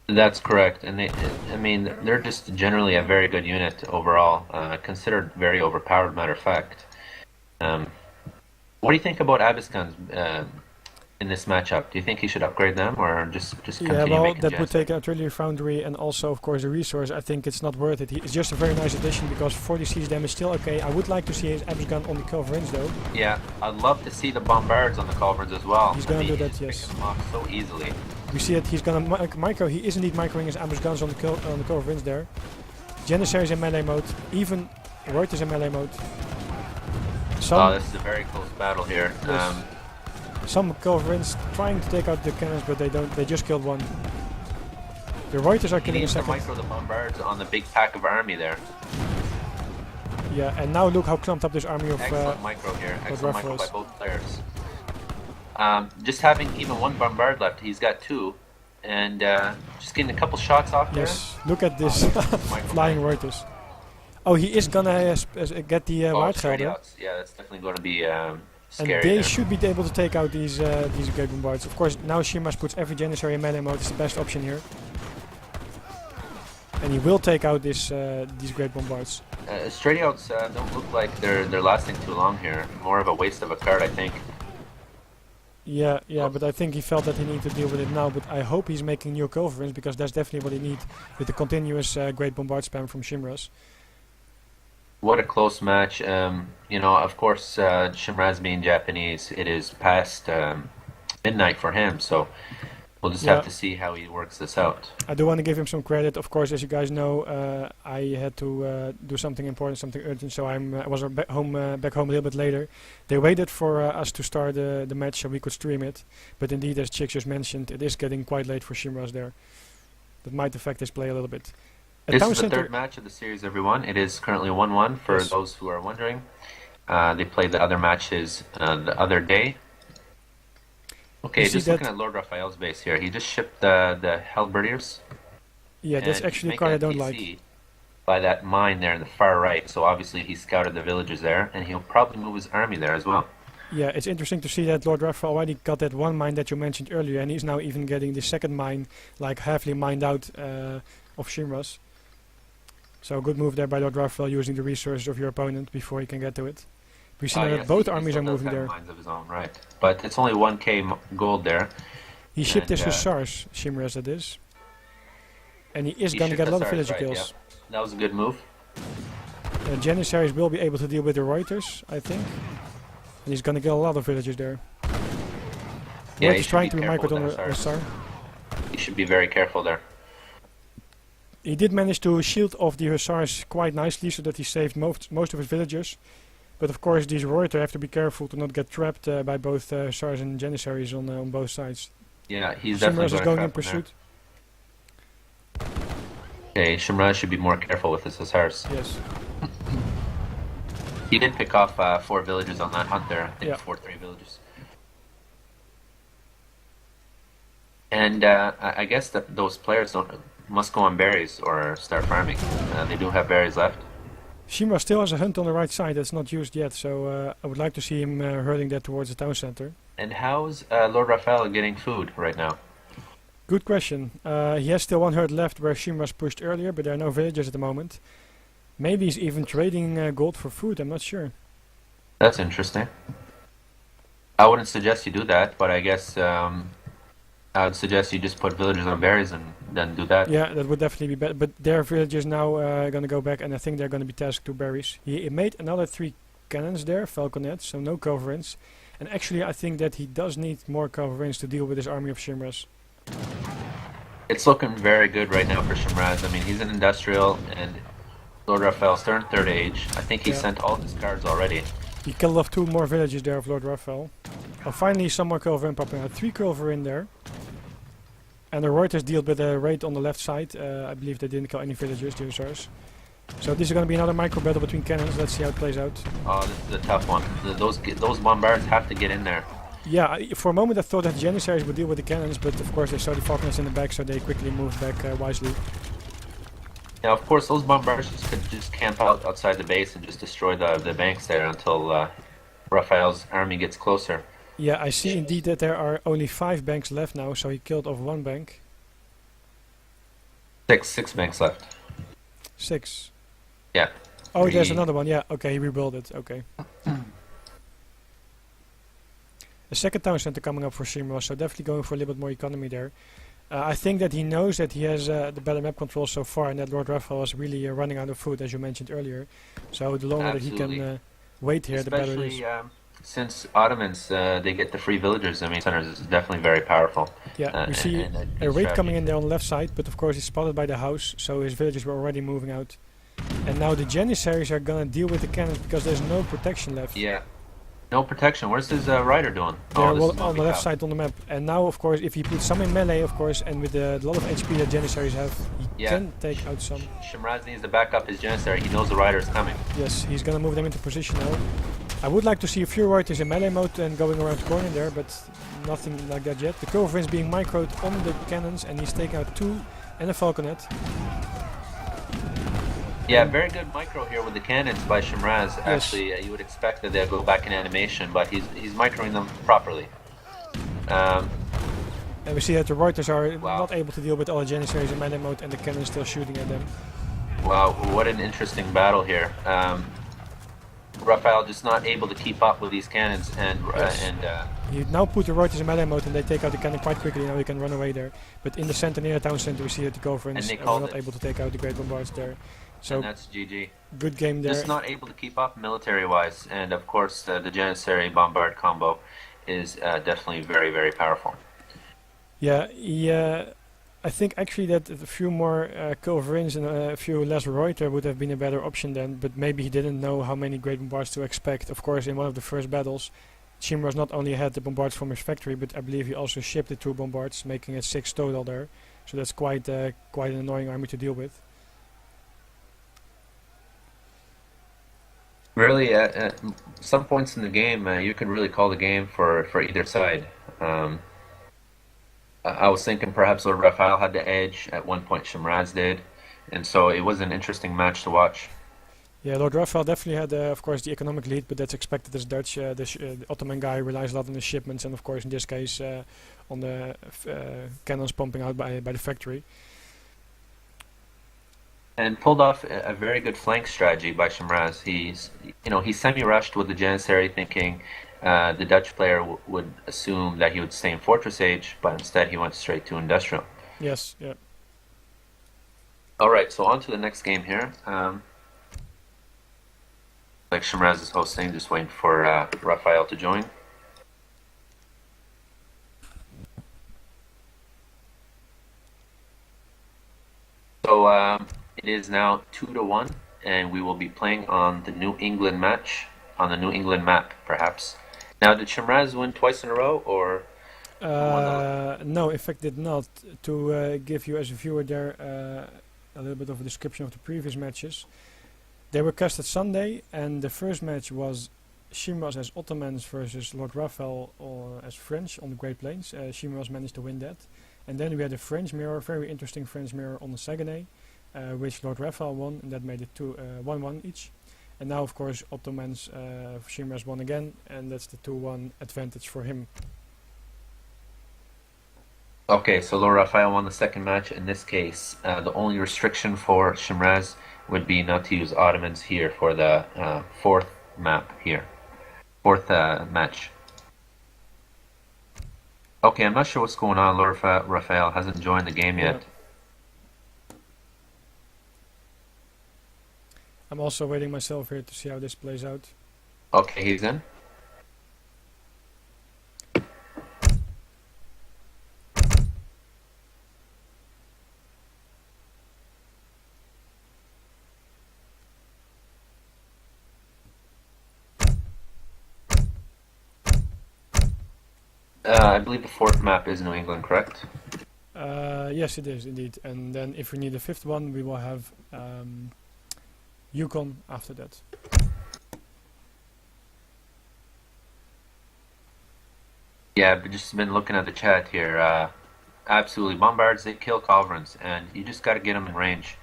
That's correct, and I mean, they're just generally a very good unit overall, considered very overpowered, matter of fact. Um, what do you think about Abiscans in this matchup? Do you think he should upgrade them or just Yeah, continue well, making that would Janissary? take Artillery Foundry and also, of course, the resource. I think it's not worth it. It's just a very nice addition because 40 siege damage still okay. I would like to see his Abs gun on the Culverins though. Yeah, I'd love to see the bombards on the culverins as well. He's I gonna mean, do he that, just yes. picks them off so easily. We see that he's gonna micro. He is indeed microing his Abs guns on the Culverins there. Janissaries in melee mode. Even Reuters in melee mode. Oh, this is a very close battle here. Yes. Some Culverins trying to take out the cannons, but they don't. They just killed one. The Reuters are He killing a needs to second. micro the bombards on the big pack of army there. Yeah, and now look how clumped up this army of. Excellent micro here. Excellent micro by LordRaphaels. both players. Just having even one bombard left, he's got two, and just getting a couple shots off there. Yes, look at this Micro flying micro. Reuters. Oh, he is gonna get the Oh, straight Waardgelder, outs. Yeah, that's definitely going to be and scary they there. should be able to take out these great bombards. Of course, now Shmras puts every Janissary in melee mode. It's the best option here, and he will take out these great bombards. Straight outs don't look like they're lasting too long here. More of a waste of a card, I think. Yeah, but I think he felt that he needed to deal with it now. But I hope he's making new Culverins because that's definitely what he needs with the continuous great bombard spam from Shmras. What a close match. You know, of course, Shmras being Japanese, it is past midnight for him, so we'll just Yeah. have to see how he works this out. I do want to give him some credit. Of course, as you guys know, I had to do something important, something urgent, so I was back home a little bit later. They waited for us to start the match so we could stream it. But indeed, as Chicks just mentioned, it is getting quite late for Shmras there. That might affect his play a little bit. This is the third match of the series, everyone. It is currently 1-1 for Yes. those who are wondering. They played the other matches the other day. Okay, You see just looking that- at LordRaphael's base here. He just shipped the Halberdiers. Yeah, that's and actually a he's card I making don't a like. TC by that mine there in the far right. So obviously he scouted the villages there, and he'll probably move his army there as well. Yeah, it's interesting to see that LordRaphael already got that one mine that you mentioned earlier, and he's now even getting the second mine, like heavily mined out of Shmras. So good move there by LordRaphael using the resources of your opponent before he can get to it. We see now that Yes, both he armies still are does moving have there. mines of his own, right? But it's only 1k gold there. He shipped his And, hussars, Shmras that is. And he is He going to shipped get a lot of hussars, villager right, kills. yeah. That was a good move. Janissaries will be able to deal with the Reuters, I think. And he's going to get a lot of villagers there. Yeah, he Reuters should trying be to be careful microed on with a the hussars. hussar. He should be very careful there. He did manage to shield off the hussars quite nicely so that he saved most of his villagers. But of course these Reuter have to be careful to not get trapped by both hussars and Janissaries on both sides. Yeah, he's Shmras definitely is going in trap him pursuit. there. Okay, Shmras should be more careful with his hussars. Yes. He did pick off 4 villages on that hunt there. I think Yeah. 4-3 villages. And I guess that those players must go on berries or start farming. They do have berries left. Shmras still has a hunt on the right side that's not used yet, so I would like to see him hurling that towards the town center. And how's LordRaphael getting food right now? Good question. He has still one herd left where Shmras pushed earlier, but there are no villagers at the moment. Maybe he's even trading gold for food, I'm not sure. That's interesting. I wouldn't suggest you do that, but I guess I would suggest you just put villagers on berries and then do that. Yeah, that would definitely be better, but their villagers now going to go back and I think they're going to be tasked to berries. He made another 3 cannons there, falconets, so no Culverins. And actually I think that he does need more Culverins to deal with his army of Shmras. It's looking very good right now for Shmras. I mean, he's an industrial, and LordRaphael's turned third age. I think he Yeah. sent all his cards already. He killed off 2 more villages there of LordRaphael. Oh, finally some more Culverin popping out. 3 Culverin there. And the Reuters dealt with a raid on the left side. I believe they didn't kill any villagers, the Hussars. So this is going to be another micro battle between cannons. Let's see how it plays out. Oh, this is a tough one. Those bombards have to get in there. Yeah, for a moment I thought that the Janissaries would deal with the cannons, but of course they saw the Falconers in the back, so they quickly moved back wisely. Yeah, of course, those bombards could just camp out outside the base and just destroy the banks there until Raphael's army gets closer. Yeah, I see indeed that there are only 5 banks left now, so he killed off 1 bank. Six banks left. 6. Yeah. Oh, there's another one. Yeah, okay, he rebuilt it. Okay. A second town center coming up for Shmras, so definitely going for a little bit more economy there. I think that he knows that he has the better map control so far, and that LordRaphael is really running out of food, as you mentioned earlier. So the longer Absolutely. that he can wait here, the better it is. Especially since Ottomans, they get the free villagers. I mean, centers is definitely very powerful. Yeah, we see a raid coming in there on the left side, but of course he's spotted by the house, so his villagers were already moving out. And now the Janissaries are gonna deal with the cannons because there's no protection left. Yeah. No protection. Where's his rider doing? They're This is on the left Monkey side on the map. And now, of course, if he puts some in melee, of course, and with a lot of HP that Janissaries have, he can take out some. Shmras needs to back up his Janissary. He knows the rider is coming. Yes, he's gonna move them into position now. I would like to see a few Reuters in melee mode and going around the corner there, but nothing like that yet. The Culverin is being microed on the cannons, and he's taking out 2 and a Falconet. Yeah, very good micro here with the cannons by Shmras. Actually, you would expect that they'll go back in animation, but he's microing them properly. And we see that the Reuters are not able to deal with all the Janissaries in melee mode, and the cannons still shooting at them. Wow, what an interesting battle here. Raphael just not able to keep up with these cannons, and you now put the Reuters in melee mode, and they take out the cannon quite quickly. Now you can run away there. But in the center, near the town center, we see that the Culverins are not able to take out the Great Bombards there. So and that's GG. Good game there. Just not able to keep up military-wise, and of course the Janissary Bombard combo is definitely very, very powerful. Yeah, I think actually that a few more Culverins and a few less Reuter would have been a better option then, but maybe he didn't know how many Great Bombards to expect. Of course, in one of the first battles, Shmras not only had the Bombards from his factory, but I believe he also shipped the 2 Bombards, making it 6 total there. So that's quite an annoying army to deal with. Really, at some points in the game, you could really call the game for either side. I was thinking perhaps LordRaphael had the edge at one point, Shmras did, and so it was an interesting match to watch. Yeah, LordRaphael definitely had, of course, the economic lead, but that's expected as Dutch. The Ottoman guy relies a lot on the shipments, and of course, in this case, on the cannons pumping out by the factory. And pulled off a very good flank strategy by Shmras. He semi-rushed with the Janissary, thinking the Dutch player would assume that he would stay in Fortress Age, but instead he went straight to Industrial. Yes, yeah. Alright, so on to the next game here. Like Shmras is hosting, just waiting for Raphael to join. So it is now 2-1, and we will be playing on the New England match, on the New England map, perhaps. Now, did Shmras win twice in a row, or? No, in fact, did not. To give you as a viewer there a little bit of a description of the previous matches. They were casted Sunday, and the first match was Shmras as Ottomans versus LordRaphael as French on the Great Plains. Shmras managed to win that. And then we had a French mirror, very interesting French mirror on the Saguenay, which LordRaphael won, and that made it 1-1 each. And now, of course, Ottomans, Shmras won again, and that's the 2-1 advantage for him. Okay, so LordRaphael won the second match. In this case, the only restriction for Shmras would be not to use Ottomans here for the fourth map here. Fourth match. Okay, I'm not sure what's going on. LordRaphael hasn't joined the game yet. I'm also waiting myself here to see how this plays out. Okay, he's in. I believe the fourth map is New England, correct? Yes, it is indeed. And then if we need a fifth one, we will have Yukon after that. Yeah, I've just been looking at the chat here. Absolutely, bombards, they kill culverins, and you just got to get them in range.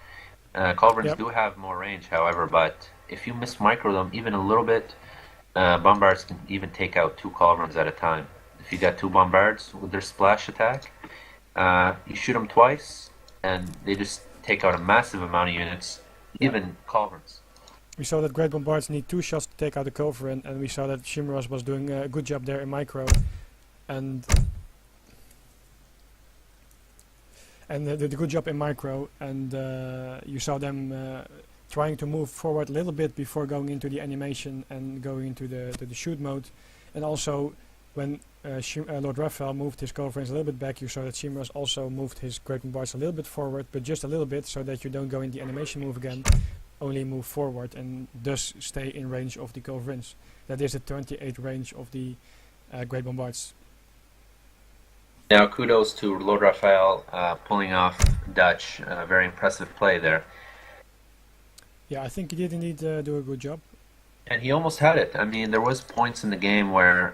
Culverins Yep. do have more range, however, but if you miss micro them even a little bit, bombards can even take out two culverins at a time. If you got two bombards with their splash attack, you shoot them twice, and they just take out a massive amount of units, Yeah. even culverins. We saw that Great Bombards need 2 shots to take out the Culverin, and we saw that Shmras was doing a good job there in micro. And did a good job in micro, and you saw them trying to move forward a little bit before going into the animation and going into the shoot mode. And also, when LordRaphael moved his Culverins a little bit back, you saw that Shmras also moved his Great Bombards a little bit forward, but just a little bit, so that you don't go in the animation move again, only move forward and thus stay in range of the Culverins. That is the 28 range of the Great Bombards. Now, kudos to LordRaphael pulling off Dutch. Very impressive play there. Yeah, I think he did indeed do a good job. And he almost had it. I mean, there was points in the game where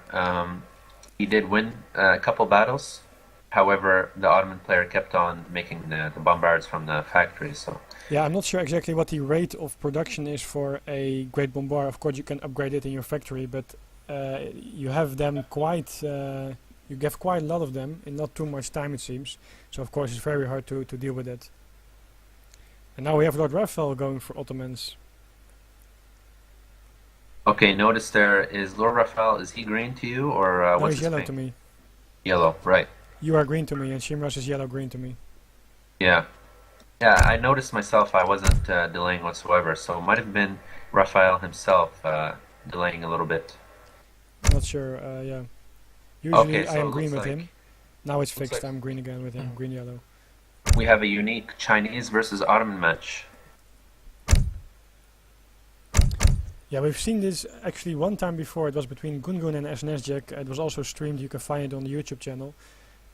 he did win a couple battles. However, the Ottoman player kept on making the bombards from the factory. So Yeah, I'm not sure exactly what the rate of production is for a Great Bombard. Of course, you can upgrade it in your factory, but you have them quite... you get quite a lot of them in not too much time, it seems. So, of course, it's very hard to deal with it. And now we have LordRaphael going for Ottomans. okay, notice there is LordRaphael. Is he green to you, or No, what's he's his yellow ping? to me. Yellow, right? You are green to me, and Shmras is yellow-green to me. Yeah, yeah. I noticed myself. I wasn't delaying whatsoever, so it might have been Raphael himself delaying a little bit. Not sure, yeah. Usually Okay, I so am it green looks with like him. Now it's looks fixed, like I'm green again with him, green-yellow. we have a unique Chinese versus Ottoman match. Yeah, we've seen this actually one time before. It was between Gungun and SNS Jack. It was also streamed. You can find it on the YouTube channel.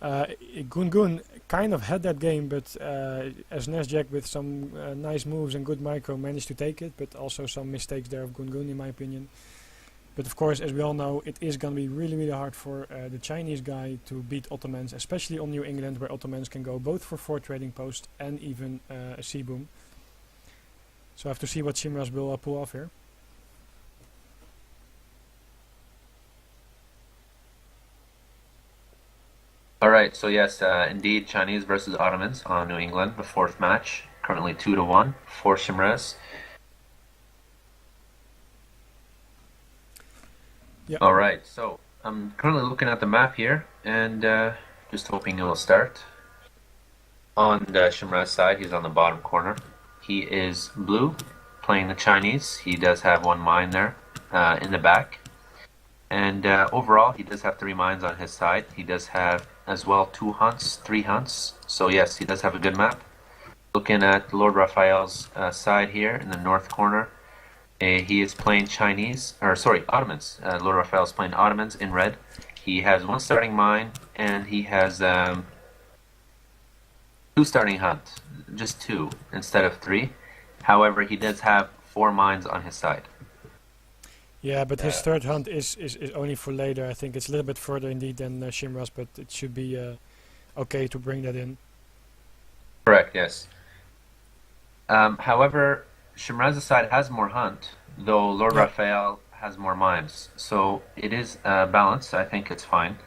Gungun kind of had that game, but SNS Jack with some nice moves and good micro managed to take it, but also some mistakes there of Gungun in my opinion. But of course, as we all know, it is going to be really, really hard for the Chinese guy to beat Ottomans, especially on New England, where Ottomans can go both for 4 trading posts and even a sea boom. So I have to see what Shmras will pull off here. Alright, so yes, indeed, Chinese versus Ottomans on New England, the fourth match. Currently 2-1 for Shmras. Yeah. Alright, so I'm currently looking at the map here and just hoping it will start. On the Shmras side, he's on the bottom corner. He is blue, playing the Chinese. He does have 1 mine there in the back. And overall, he does have 3 mines on his side. He does have as well 2 hunts, 3 hunts. So yes, he does have a good map. Looking at LordRaphael's side here in the north corner, he is playing Chinese, or sorry, Ottomans. LordRaphael is playing Ottomans in red. He has 1 starting mine, and he has 2 starting hunt, just 2 instead of 3. However, he does have 4 mines on his side. Yeah, but his third hunt is only for later. I think it's a little bit further indeed than Shmras, but it should be okay to bring that in. Correct, yes. However, Shmras' side has more hunt, though LordRaphael has more mines. So it is balanced. I think it's fine.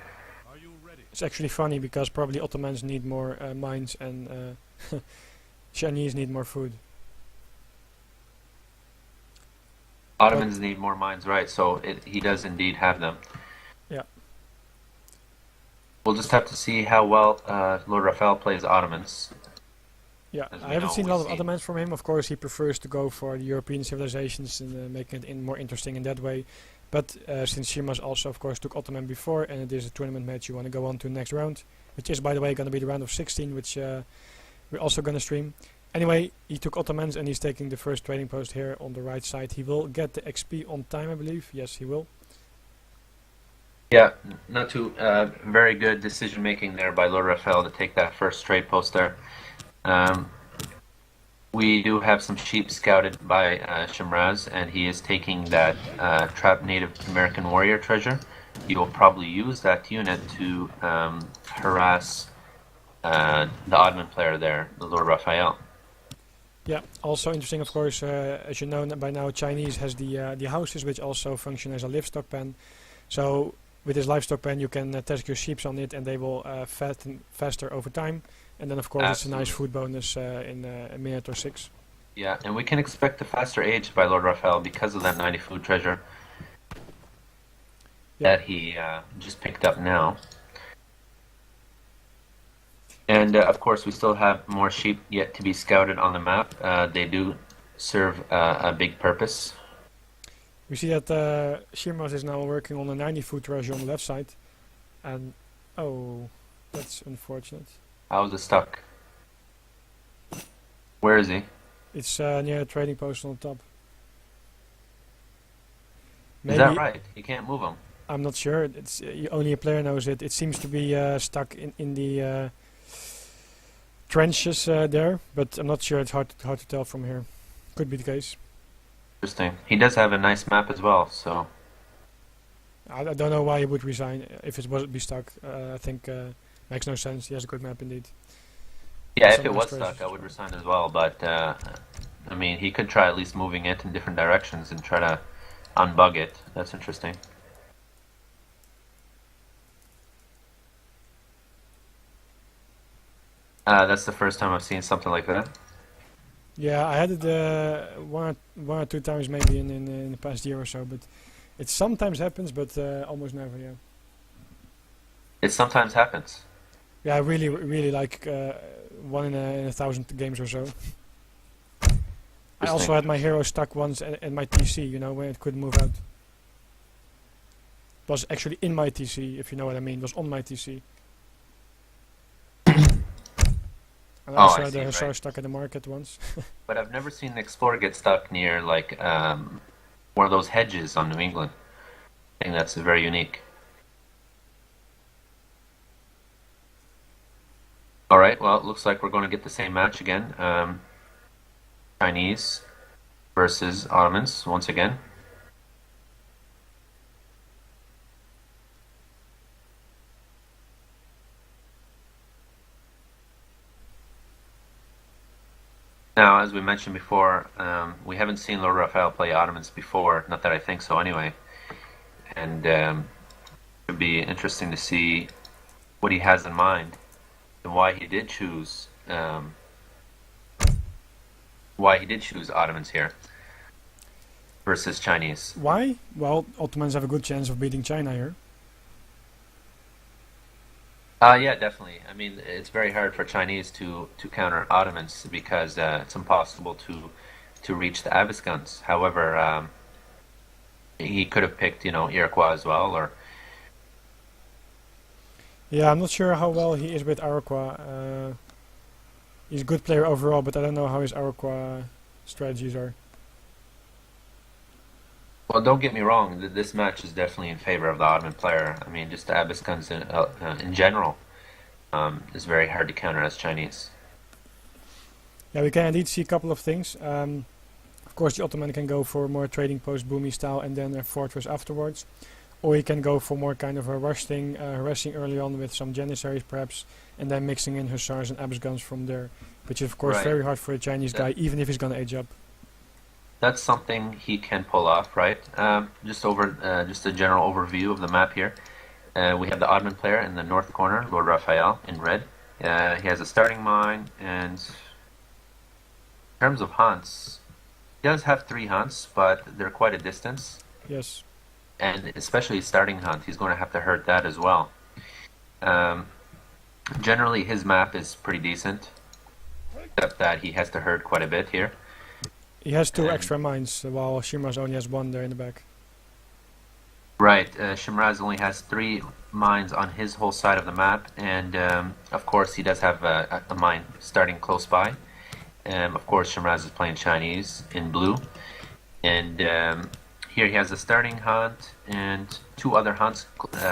It's actually funny because probably Ottomans need more mines and Chinese need more food. Ottomans need more mines, right? So he does indeed have them. Yeah. We'll just have to see how well LordRaphael plays Ottomans. Yeah, As I we haven't know, seen a we lot of see- Ottomans from him. Of course, he prefers to go for the European civilizations and making it more interesting in that way. But since Shmras also, of course, took Ottoman before, and it is a tournament match, you want to go on to the next round, which is, by the way, going to be the round of 16, which we're also going to stream. Anyway, he took Ottomans and he's taking the first trading post here on the right side. He will get the XP on time, I believe. Yes, he will. Yeah, not too very good decision making there by LordRaphael to take that first trade post there. Um, we do have some sheep scouted by Shmras, and he is taking that trapped Native American warrior treasure. He will probably use that unit to harass the Ottoman player there, the LordRaphael. Yeah, also interesting, of course, as you know by now, Chinese has the houses which also function as a livestock pen. So with this livestock pen, you can test your sheep on it, and they will fatten faster over time. And then, of course, it's a nice Absolutely. food bonus in a minute or six. Yeah, and we can expect a faster age by LordRaphael because of that 90 food treasure Yeah, that he just picked up now. And of course, we still have more sheep yet to be scouted on the map. They do serve a big purpose. we see that Shmras is now working on a 90 foot treasure on the left side, and oh, that's unfortunate. How's it stuck? Where is he? It's near a trading post on the top. Is that Maybe right? You can't move him. I'm not sure. It's only a player knows it. It seems to be stuck in the trenches there, but I'm not sure. It's hard to tell from here. Could be the case. Interesting. He does have a nice map as well, so I don't know why he would resign if it would be stuck. I think makes no sense. He has a good map indeed. yeah, if Some it nice was stuck, treasures I as would well. resign as well. But I mean, he could try at least moving it in different directions and try to unbug it. That's interesting. That's the first time I've seen something like that. Yeah, I had it one or two times maybe in the past year or so, but it sometimes happens, but almost never. Yeah. It sometimes happens. Yeah, I really like one in a thousand games or so. I also Interesting. had my hero stuck once in my TC, you know, when it couldn't move out. It was actually in my TC, if you know what I mean. It was on my TC. And I Oh, also I had the see. Right. Hussar stuck at the market once. But I've never seen an explorer get stuck near like one of those hedges on New England. I think that's very unique. All right. Well, it looks like we're going to get the same match again. Chinese versus Ottomans once again. Now, as we mentioned before, we haven't seen LordRaphael play Ottomans before. Not that I think so, anyway. And it'd be interesting to see what he has in mind and why he did choose Ottomans here versus Chinese. Why? Well, Ottomans have a good chance of beating China here. Yeah, definitely. I mean, it's very hard for Chinese to counter Ottomans because it's impossible to reach the Abyss guns. However, he could have picked, Iroquois as well, or Yeah, I'm not sure how well he is with Iroquois. He's a good player overall, but I don't know how his Iroquois strategies are. well, don't get me wrong. This match is definitely in favor of the Ottoman player. I mean, just the Abyss guns in general is very hard to counter as Chinese. Yeah, we can indeed see a couple of things. Of course, the Ottoman can go for more trading post boomy style and then a fortress afterwards. Or he can go for more kind of a harassing early on with some Janissaries perhaps, and then mixing in Hussars and Abyss guns from there. Which is of course Right. very hard for a Chinese That, guy, even if he's gonna age up. that's something he can pull off, right? Just a general overview of the map here. We have the Ottoman player in the north corner, LordRaphael, in red. He has a starting mine, and in terms of hunts, he does have 3 hunts, but they're quite a distance. Yes. And especially starting hunt, he's going to have to hurt that as well. Um, Generally, his map is pretty decent, except that he has to hurt quite a bit here. He has two And extra mines, while Shmras only has one there in the back. right, Shmraz only has 3 mines on his whole side of the map, and of course he does have a mine starting close by. Of course, Shmraz is playing Chinese in blue, and here he has a starting hunt and two other hunts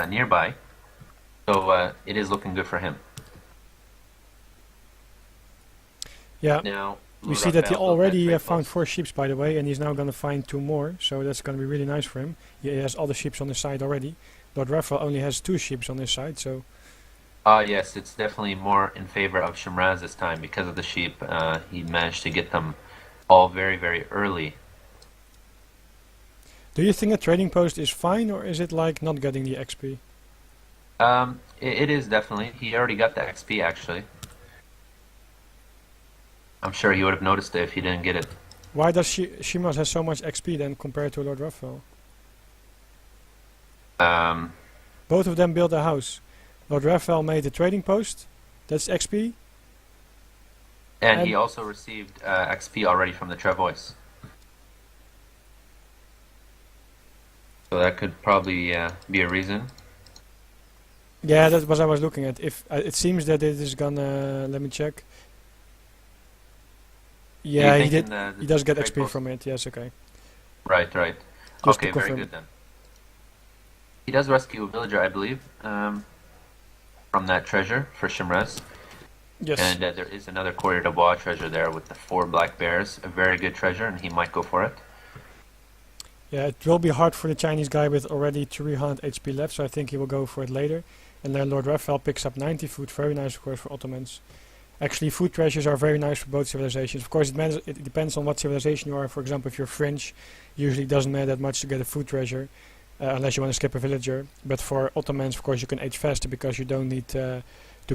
nearby. So it is looking good for him. Yeah. Now, We see that he LordRaphael built that already trade found post. 4 ships, by the way, and he's now going to find 2 more, so that's going to be really nice for him. He has other ships on his side already. LordRaphael only has 2 ships on his side, so... Yes, it's definitely more in favor of Shmras this time because of the sheep. He managed to get them all very, very early. Do you think a trading post is fine, or is it like not getting the XP? It is definitely. He already got the XP, actually. I'm sure he would have noticed it if he didn't get it. Why does Shmras has so much XP then compared to LordRaphael? Both of them built a house. LordRaphael made a trading post, that's XP. And he also received XP already from the Travois. So that could probably be a reason. Yeah, that's what I was looking at. If it seems that it is gonna... let me check. Yeah, he did. He does get XP from it. Yes, okay. Right. Just Okay, to very confirm. good then. He does rescue a villager, I believe, from that treasure for Shmras. Yes. And there is another Courrier de Bois treasure there with the 4 black bears. A very good treasure, and he might go for it. Yeah, it will be hard for the Chinese guy with already 300 HP left, so I think he will go for it later. And then LordRaphael picks up 90 food, very nice of course for Ottomans. Actually, food treasures are very nice for both civilizations. Of course, it depends on what civilization you are. For example, if you're French, usually it doesn't matter that much to get a food treasure, unless you want to skip a villager. But for Ottomans, of course, you can age faster because you don't need to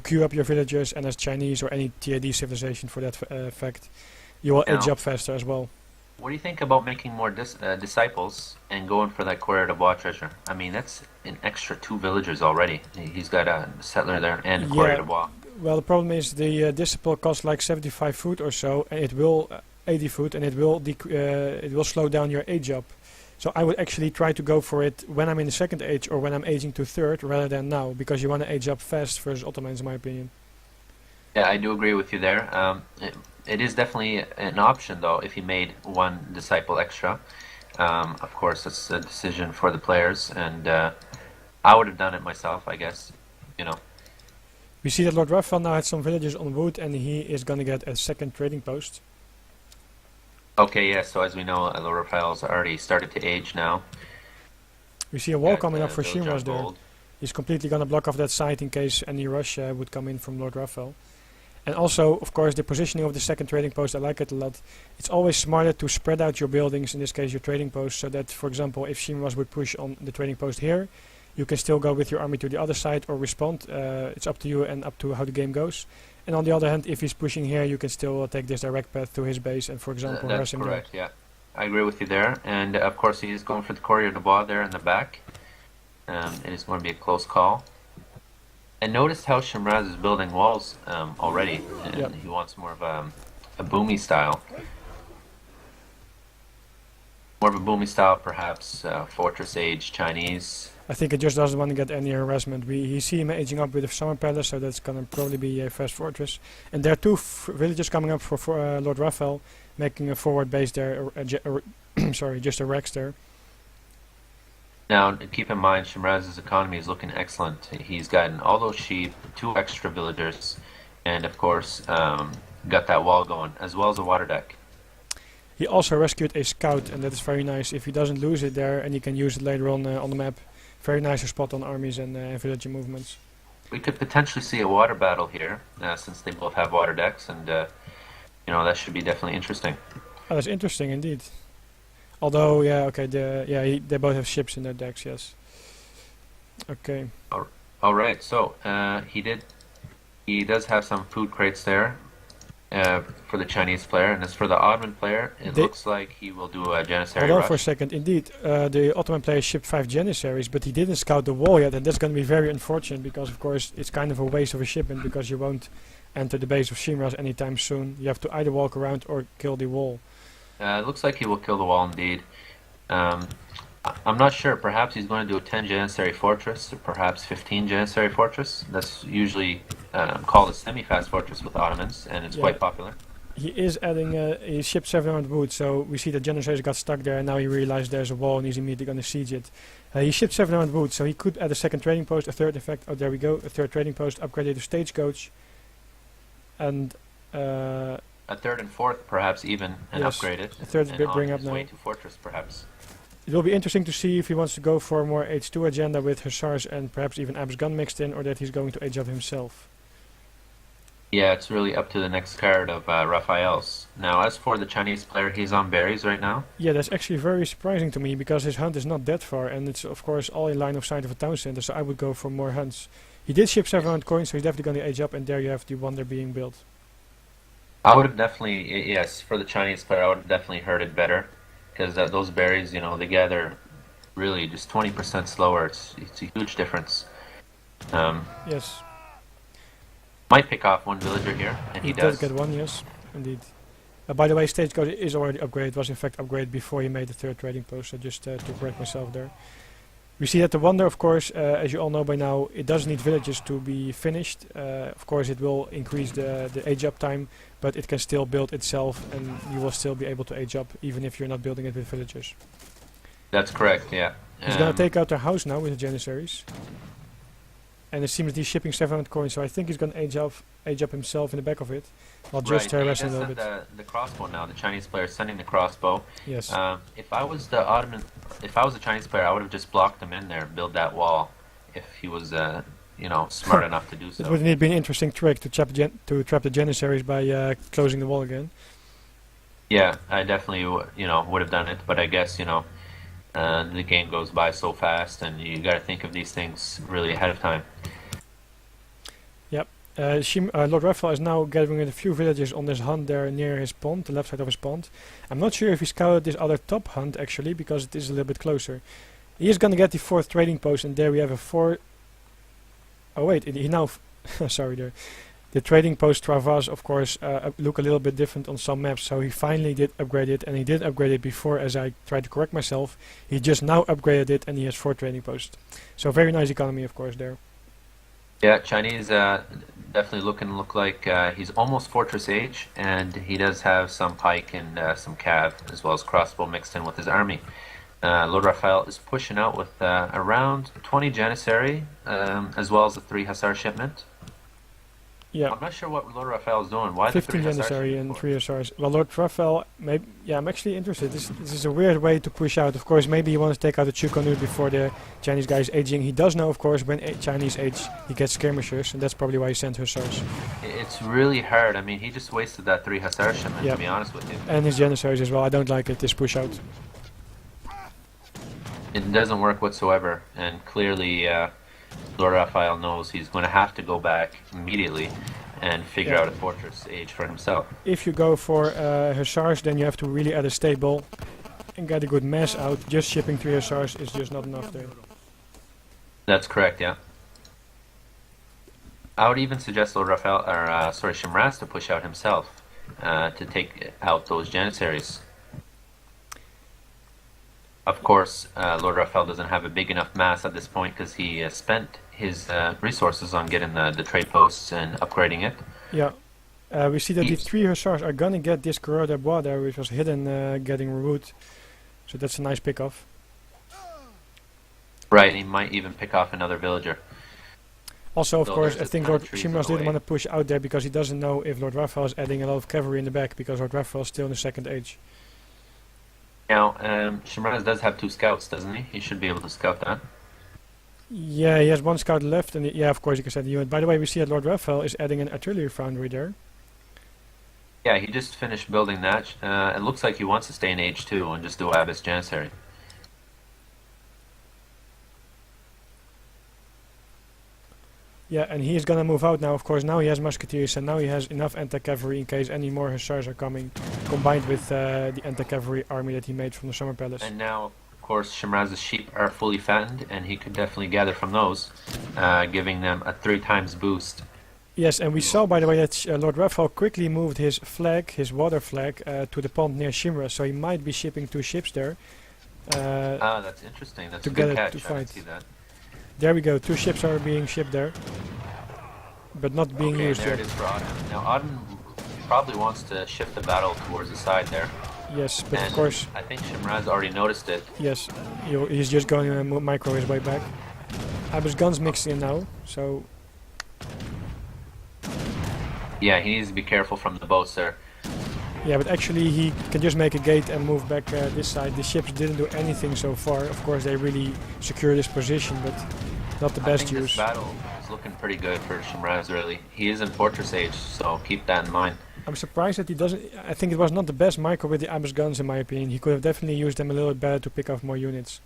queue up your villagers, and as Chinese or any TAD civilization for that fact, you will age up faster as well. What do you think about making more disciples and going for that Courrier de Bois treasure? I mean, that's an extra 2 villagers already. He's got a settler there and a Courrier de Bois. Well, the problem is the disciple costs like 75 food or so, and it will 80 food, and it will slow down your age up. So I would actually try to go for it when I'm in the 2nd age or when I'm aging to 3rd rather than now, because you want to age up fast versus Ottomans, in my opinion. Yeah, I do agree with you there. It is definitely an option, though, if you made 1 disciple extra. Of course, it's a decision for the players, and I would have done it myself, I guess. You know. We see that LordRaphael now has some villagers on wood, and he is going to get a 2nd trading post. Okay, yeah, so as we know, LordRaphael's already started to age now. We see a wall coming up for villager Shmras there. gold. He's completely going to block off that side in case any rush would come in from LordRaphael. And also, of course, the positioning of the 2nd trading post, I like it a lot. It's always smarter to spread out your buildings, in this case your trading post, so that, for example, if Shmras would push on the trading post here, you can still go with your army to the other side or respond. It's up to you and up to how the game goes. And on the other hand, if he's pushing here, you can still take this direct path to his base and, for example, harass him there. That's correct, yeah. I agree with you there. And, of course, he is going for the Courrier de Bois there in the back. It is going to be a close call. And notice how Shmras is building walls already. And he wants more of a boomy style. More of a boomy style, perhaps Fortress Age Chinese. I think it just doesn't want to get any harassment. We see him aging up with a summer palace, so that's gonna probably be a fast fortress. And there are 2 villages coming up for LordRaphael, making a forward base there. Sorry, just a Rex there. Now, keep in mind, Shmras' economy is looking excellent. He's gotten all those sheep, 2 extra villagers, and of course, got that wall going, as well as a water deck. He also rescued a scout, and that is very nice. If he doesn't lose it there, and he can use it later on the map, very nice to spot on armies and villager movements. We could potentially see a water battle here, since they both have water decks, and you know, that should be definitely interesting. Oh, that's interesting indeed. Although, yeah, okay, they both have ships in their decks, yes. Okay. All right, so he does have some food crates there for the Chinese player, and as for the Ottoman player, it looks like he will do a Janissary Hold on rush. for a second, indeed, the Ottoman player shipped 5 Janissaries, but he didn't scout the wall yet, and that's going to be very unfortunate, because of course it's kind of a waste of a shipment, because you won't enter the base of Shmras anytime soon. You have to either walk around or kill the wall. It looks like he will kill the wall indeed. I'm not sure. Perhaps he's going to do a 10 Janissary fortress, or perhaps 15 Janissary fortress. That's usually called a semi-fast fortress with Ottomans, and it's quite popular. He is adding, he shipped 700 wood, so we see the Janissaries got stuck there, and now he realized there's a wall and he's immediately going to siege it. He shipped 700 wood, so he could add a second trading post, a third effect, oh there we go, a third trading post, upgraded to stagecoach, and a third and fourth perhaps even, and yes, upgrade it. A third and bring on up his now. way to fortress perhaps. It will be interesting to see if he wants to go for a more H2 agenda with Hussars and perhaps even Ab's gun mixed in, or that he's going to age up himself. Yeah, it's really up to the next card of Raphael's. Now, as for the Chinese player, he's on berries right now. Yeah, that's actually very surprising to me, because his hunt is not that far, and it's of course all in line of sight of a town center, so I would go for more hunts. He did ship 700 coins, so he's definitely going to age up, and there you have the wonder being built. I would have definitely, yes, for the Chinese player, I would have definitely heard it better, because those berries, you know, they gather really just 20% slower. It's a huge difference. Yes. Might pick off one villager here, and he does. Get one, yes, indeed. By the way, stagecoach is already upgraded, was in fact upgraded before he made the third trading post, so just to correct myself there. We see that the wonder, of course, as you all know by now, it does need villages to be finished. Of course, it will increase the age up time, but it can still build itself, and you will still be able to age up, even if you're not building it with villagers. That's correct, yeah. He's gonna take out their house now with the Janissaries. And it seems that he's shipping 700 coins, so I think he's going to age up himself in the back of it. I'll just harass him a little bit. The crossbow now. The Chinese player is sending the crossbow. Yes. If I was the Chinese player, I would have just blocked him in there, build that wall, if he was, you know, smart enough to do so. It would have been an interesting trick to trap the Janissaries by closing the wall again. Yeah, I definitely, you know, would have done it, but I guess, you know, the game goes by so fast, and you got to think of these things really ahead of time. Yep. LordRaphael is now gathering a few villages on this hunt there near his pond, the left side of his pond. I'm not sure if he scouted this other top hunt actually, because it is a little bit closer. He is going to get the fourth trading post, and there we have a four... Oh wait, he now... sorry there. The trading post Travas, of course, look a little bit different on some maps, so he finally did upgrade it, and he did upgrade it before, as I tried to correct myself. He just now upgraded it, and he has 4 trading posts. So very nice economy, of course, there. Yeah, Chinese definitely look like he's almost fortress age, and he does have some pike and some cav, as well as crossbow mixed in with his army. LordRaphael is pushing out with around 20 Janissary, as well as a 3 Hussar shipment. Yeah. I'm not sure what LordRaphael is doing. Why 15 Janissary and 3 Hussars. Well, LordRaphael, maybe, yeah, I'm actually interested. This is a weird way to push out. Of course, maybe he wants to take out the Chukonu before the Chinese guy is aging. He does know, of course, when Chinese age, he gets skirmishers, and that's probably why he sent Hussars. It's really hard. I mean, he just wasted that 3 Hussar shipment, to be honest with you. And his Janissaries as well. I don't like it, this push out. It doesn't work whatsoever, and clearly LordRaphael knows he's going to have to go back immediately and figure out a fortress age for himself. If you go for Hussars, then you have to really add a stable and get a good mass out. Just shipping 3 Hussars is just not enough there. That's correct, yeah. I would even suggest LordRaphael, or Shmras, to push out himself to take out those Janissaries. Of course, LordRaphael doesn't have a big enough mass at this point because he spent his resources on getting the trade posts and upgrading it. Yeah. We see that the 3 Hussars are gonna get this Coureur de Bois there, which was hidden getting wood. So that's a nice pick-off. Right, he might even pick off another villager. Also, of So course, I there's a think ton Lord of trees Shmras in the didn't want to push out there because he doesn't know if LordRaphael is adding a lot of cavalry in the back, because LordRaphael is still in the second age. Now, Shmras does have 2 scouts, doesn't he? He should be able to scout that. Yeah, he has 1 scout left, and yeah, of course, you can set the unit. By the way, we see that LordRaphael is adding an artillery foundry there. Yeah, he just finished building that. It looks like he wants to stay in H2 and just do Abbas Janissary. Yeah, and he is gonna move out now, of course. Now he has musketeers, and now he has enough anti-cavalry in case any more hussars are coming, combined with the anti-cavalry army that he made from the Summer Palace. And now, of course, Shmras' sheep are fully fattened, and he could definitely gather from those, giving them a 3 times boost. Yes, and we saw, by the way, that LordRaphael quickly moved his flag, his water flag, to the pond near Shmras, so he might be shipping 2 ships there. That's interesting. That's a good catch. I didn't see that. There we go, 2 ships are being shipped there, but not being used there yet. it is for Ottoman. Now, Ottoman probably wants to shift the battle towards the side there. Yes, but And of course, I think Shmras already noticed it. yes, he's just going to micro his way back. Abbas guns mixed in now, so Yeah, he needs to be careful from the boats there. yeah, but actually he can just make a gate and move back this side. The ships didn't do anything so far. Of course, they really secure this position, but not the best I think use. this battle is looking pretty good for Shmras, really. He is in Fortress Age, so keep that in mind. I'm surprised that he doesn't. I think it was not the best micro with the Abbas guns, in my opinion. He could have definitely used them a little bit better to pick off more units.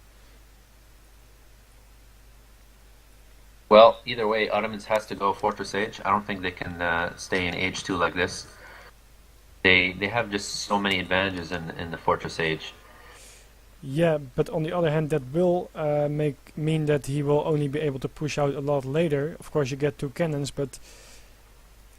Well, either way, Ottomans has to go Fortress Age. I don't think they can stay in Age 2 like this. They have just so many advantages in the Fortress Age. Yeah, but on the other hand, that will mean that he will only be able to push out a lot later. Of course, you get 2 cannons, but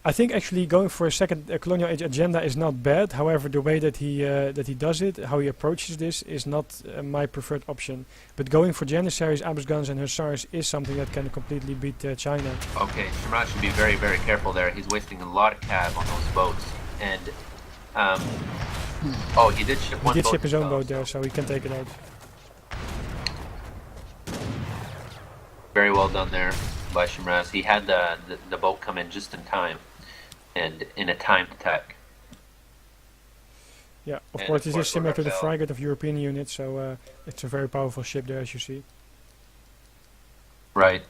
I think actually going for a second colonial age agenda is not bad. However, the way that he does it, how he approaches this, is not my preferred option. But going for Janissaries, Abbas guns, and Hussars is something that can completely beat China. Okay, Shmras should be very, very careful there. He's wasting a lot of cav on those boats. And, oh, he did ship one boat. He did ship his own himself, boat there, so he can take it out. Very well done there by Shmras. He had the boat come in just in time. And in a timed attack. Yeah, of And course, of this course is similar to the LordRaphael. frigate of European units, so it's a very powerful ship there, as you see. Right.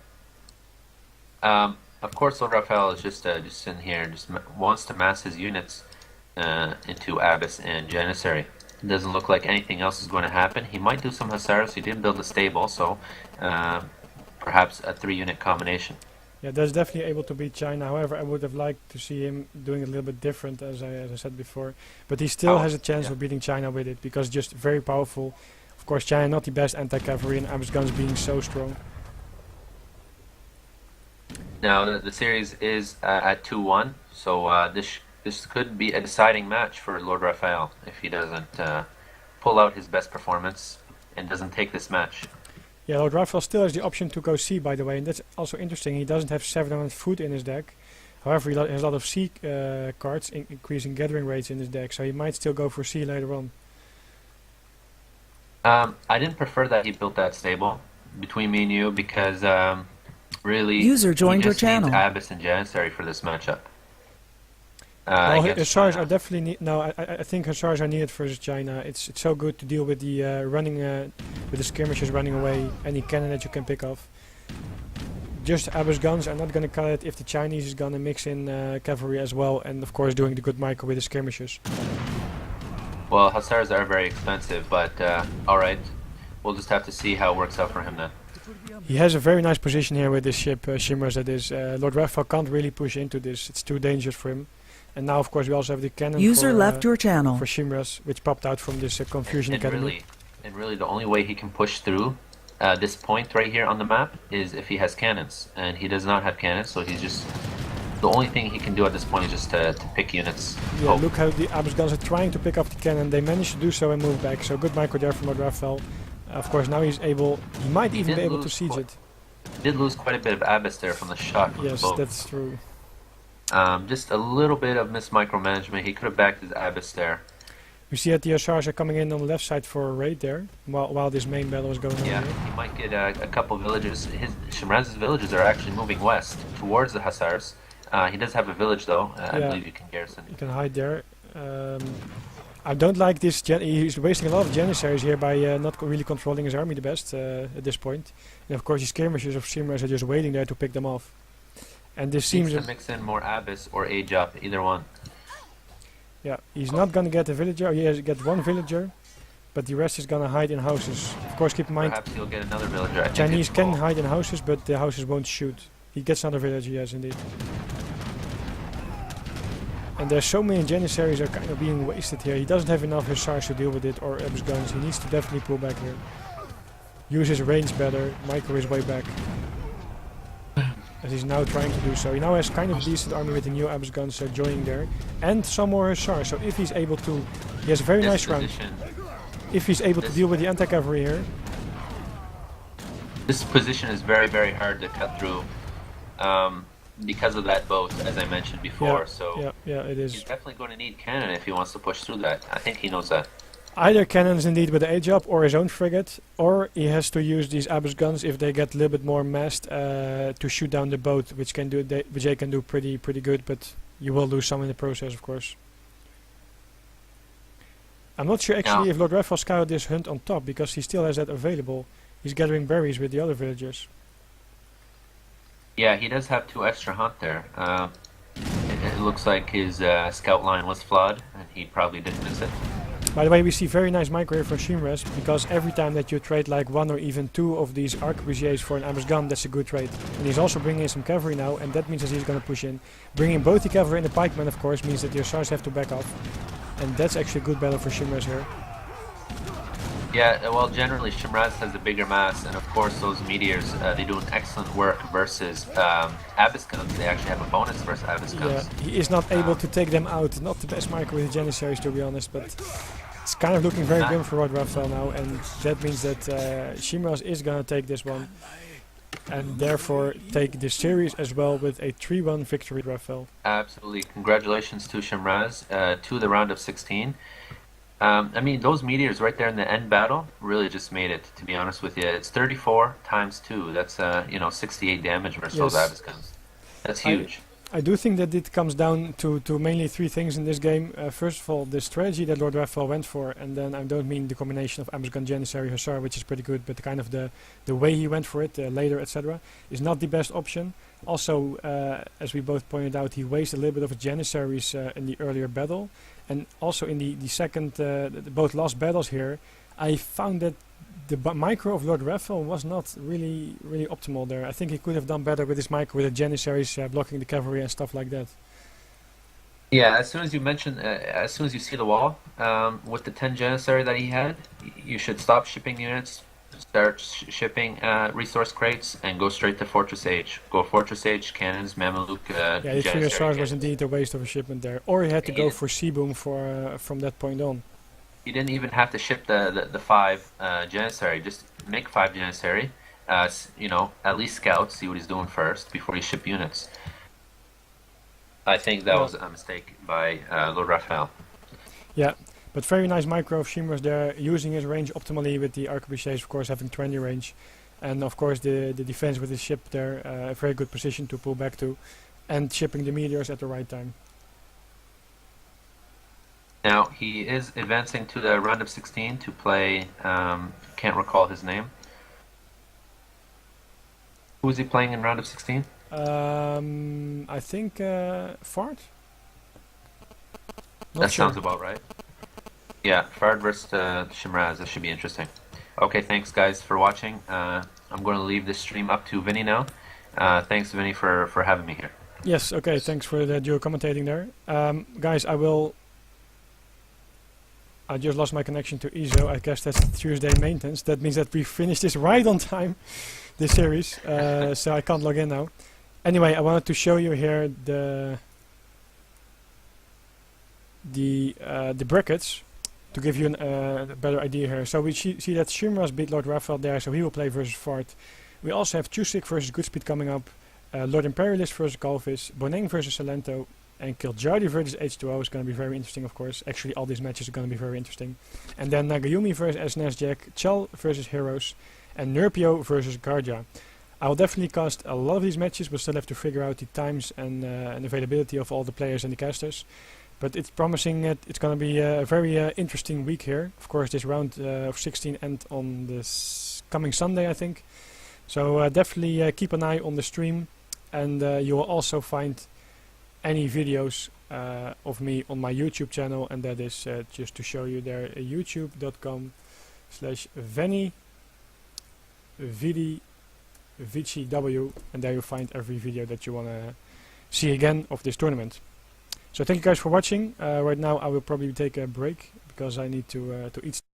Of course, LordRaphael is just in here and just wants to mass his units into Abbas and Janissary. It doesn't look like anything else is going to happen. He might do some Hussars. He did build a stable, so perhaps a 3-unit combination. Yeah, that's definitely able to beat China. However, I would have liked to see him doing it a little bit different, as I said before. But he still has a chance of beating China with it, because just very powerful. Of course, China not the best anti-cavalry, and Abbas guns being so strong. Now, the series is at 2-1, so this could be a deciding match for LordRaphael if he doesn't pull out his best performance and doesn't take this match. Yeah, LordRaphael still has the option to go C, by the way, and that's also interesting. He doesn't have 700 food in his deck. However, he has a lot of C cards, increasing gathering rates in his deck, so he might still go for C later on. I didn't prefer that he built that stable between me and you because really User joined he your just needs channel. Abbas and Janissary for this matchup. Well, against Hussars China. are definitely no. I think Hussars are needed versus China. It's so good to deal with the running, with the skirmishers running away, any cannon that you can pick off. Just Abbas guns are not going to cut it if the Chinese is going to mix in cavalry as well, and of course doing the good micro with the skirmishers. Well, Hussars are very expensive, but alright. We'll just have to see how it works out for him then. He has a very nice position here with this ship, Shmras, that is. LordRaphael can't really push into this. It's too dangerous for him. And now, of course, we also have the cannon User for, left your channel. for Shmras, which popped out from this Confusion Academy. Really, the only way he can push through this point right here on the map is if he has cannons, and he does not have cannons, so he's just the only thing he can do at this point is just to pick units. Yeah, Oh, look how the Abbas guns are trying to pick up the cannon. They managed to do so and move back. So good micro there from LordRaphael. Of course, now he's able. He might even did be able to lose siege quite- it. did lose quite a bit of Abbas there from the shot from Yes, the boat. that's true. Just a little bit of micromanagement. He could have backed his Abbas there. You see that the Hussars are coming in on the left side for a raid there, while this main battle is going on Yeah, here. he might get a couple villages. Shmraz's villages are actually moving west towards the Hussars. He does have a village though. I Yeah. believe you can garrison. You can hide there. I don't like this. He's wasting a lot of Janissaries here by not really controlling his army the best at this point. And of course, the skirmishers of Shmras are just waiting there to pick them off. And this Seems seems to mix in more Abbas or Age Up, either one. yeah, he's not gonna get a villager. He has get one villager, but the rest is gonna hide in houses. Of course, keep in mind, Perhaps he'll get another villager. I think Chinese it's can full. hide in houses, but the houses won't shoot. He gets another villager, yes, indeed. And there's so many Janissaries are kind of being wasted here. He doesn't have enough Hussars to deal with it, or Abbas guns. He needs to definitely pull back here. Use his range better, micro his way back. As he's now trying to do so. He now has kind of a decent army with the new Abbas guns joining there. And some more Hussars. So if he's able to... He has a very This nice round. position, If he's able to deal with the anti-cavalry here. this position is very, very hard to cut through. because of that boat, as I mentioned before. Yeah, So yeah, it he's is. definitely going to need cannon if he wants to push through that. I think he knows that. Either cannons indeed with the A-job or his own frigate, or he has to use these Abyss guns if they get a little bit more massed to shoot down the boat, which they can do pretty good, but you will lose some in the process, of course. I'm not sure actually if LordRaphael scouted this hunt on top, because he still has that available. He's gathering berries with the other villagers. Yeah, he does have 2 extra hunt there. It looks like his scout line was flawed, and he probably didn't miss it. By the way, we see very nice micro here for Shmras, because every time that you trade like 1 or even 2 of these arquebusiers for an Abyss gun, that's a good trade. And he's also bringing in some cavalry now, and that means that he's going to push in. Bringing both the cavalry and the pikemen, of course, means that the Hussars have to back off. And that's actually a good battle for Shmras here. Yeah, well, generally Shmras has a bigger mass, and of course those meteors, they do an excellent work versus Abyss guns. They actually have a bonus versus Abyss guns. Yeah, he is not able to take them out. Not the best micro with the Janissaries, to be honest, but it's kind of looking very grim for LordRaphael now, and that means that Shmras is gonna take this one, and therefore take this series as well with a 3-1 victory, Raphael. Absolutely, congratulations to Shmras to the round of 16. I mean, those meteors right there in the end battle really just made it, to be honest with you. It's 34 times 2. That's, 68 damage versus those Abyss guns. That's huge. I do think that it comes down to mainly 3 things in this game. First of all, the strategy that LordRaphael went for, and then I don't mean the combination of Abyss gun, Janissary, Hussar, which is pretty good, but kind of the way he went for it, later, etc., is not the best option. Also, as we both pointed out, he wasted a little bit of his Janissaries in the earlier battle. And also in the second, both last battles here, I found that the micro of LordRaphael was not really optimal there. I think he could have done better with his micro, with the Janissaries blocking the cavalry and stuff like that. Yeah, as soon as you mention, as soon as you see the wall, with the 10 Janissary that he had, you should stop shipping units, start shipping resource crates, and go straight to Fortress H. Go Fortress H, cannons, Mameluke, yeah, the 3 Hussars was indeed a waste of a shipment there. Or he had to go for Seaboom from that point on. You didn't even have to ship the 5 Janissary. Just make 5 Janissary. At least scout, see what he's doing first before you ship units. I think that was a mistake by LordRaphael. Yeah, but very nice micro of Shmras there, using his range optimally with the arquebusiers, of course, having 20 range. And of course the defense with his ship there, a very good position to pull back to, and shipping the meteors at the right time. Now, he is advancing to the round of 16 to play, can't recall his name. Who is he playing in round of 16? I think Fard? That sounds about right. Yeah, Fard versus Shmras, that should be interesting. Okay, thanks guys for watching. I'm going to leave this stream up to Vinny now. Thanks Vinny for having me here. Yes, okay, thanks for the duo commentating there. Guys, I just lost my connection to ESO. I guess that's Tuesday maintenance. That means that we finished this right on time, this series. So I can't log in now. Anyway, I wanted to show you here the brackets to give you a better idea here. So we see that Shmras beat LordRaphael there, so he will play versus Fard. We also have Chusik versus Goodspeed coming up, Lord Imperialist versus Galvis, Boneng versus Salento, and Kiljardi versus H2O is going to be very interesting, of course. Actually, all these matches are going to be very interesting. And then Nagayumi versus Jack, Chal versus Heroes, and Nerpio versus Garja. I will definitely cast a lot of these matches, but still have to figure out the times and availability of all the players and the casters. But it's promising that it's going to be a very interesting week here. Of course, this round of 16 ends on this coming Sunday, I think. So definitely keep an eye on the stream, and you will also find any videos of me on my YouTube channel, and that is just to show you there, youtube.com/Venividivici, and there you'll find every video that you want to see again of this tournament. So thank you guys for watching. Right now I will probably take a break because I need to eat.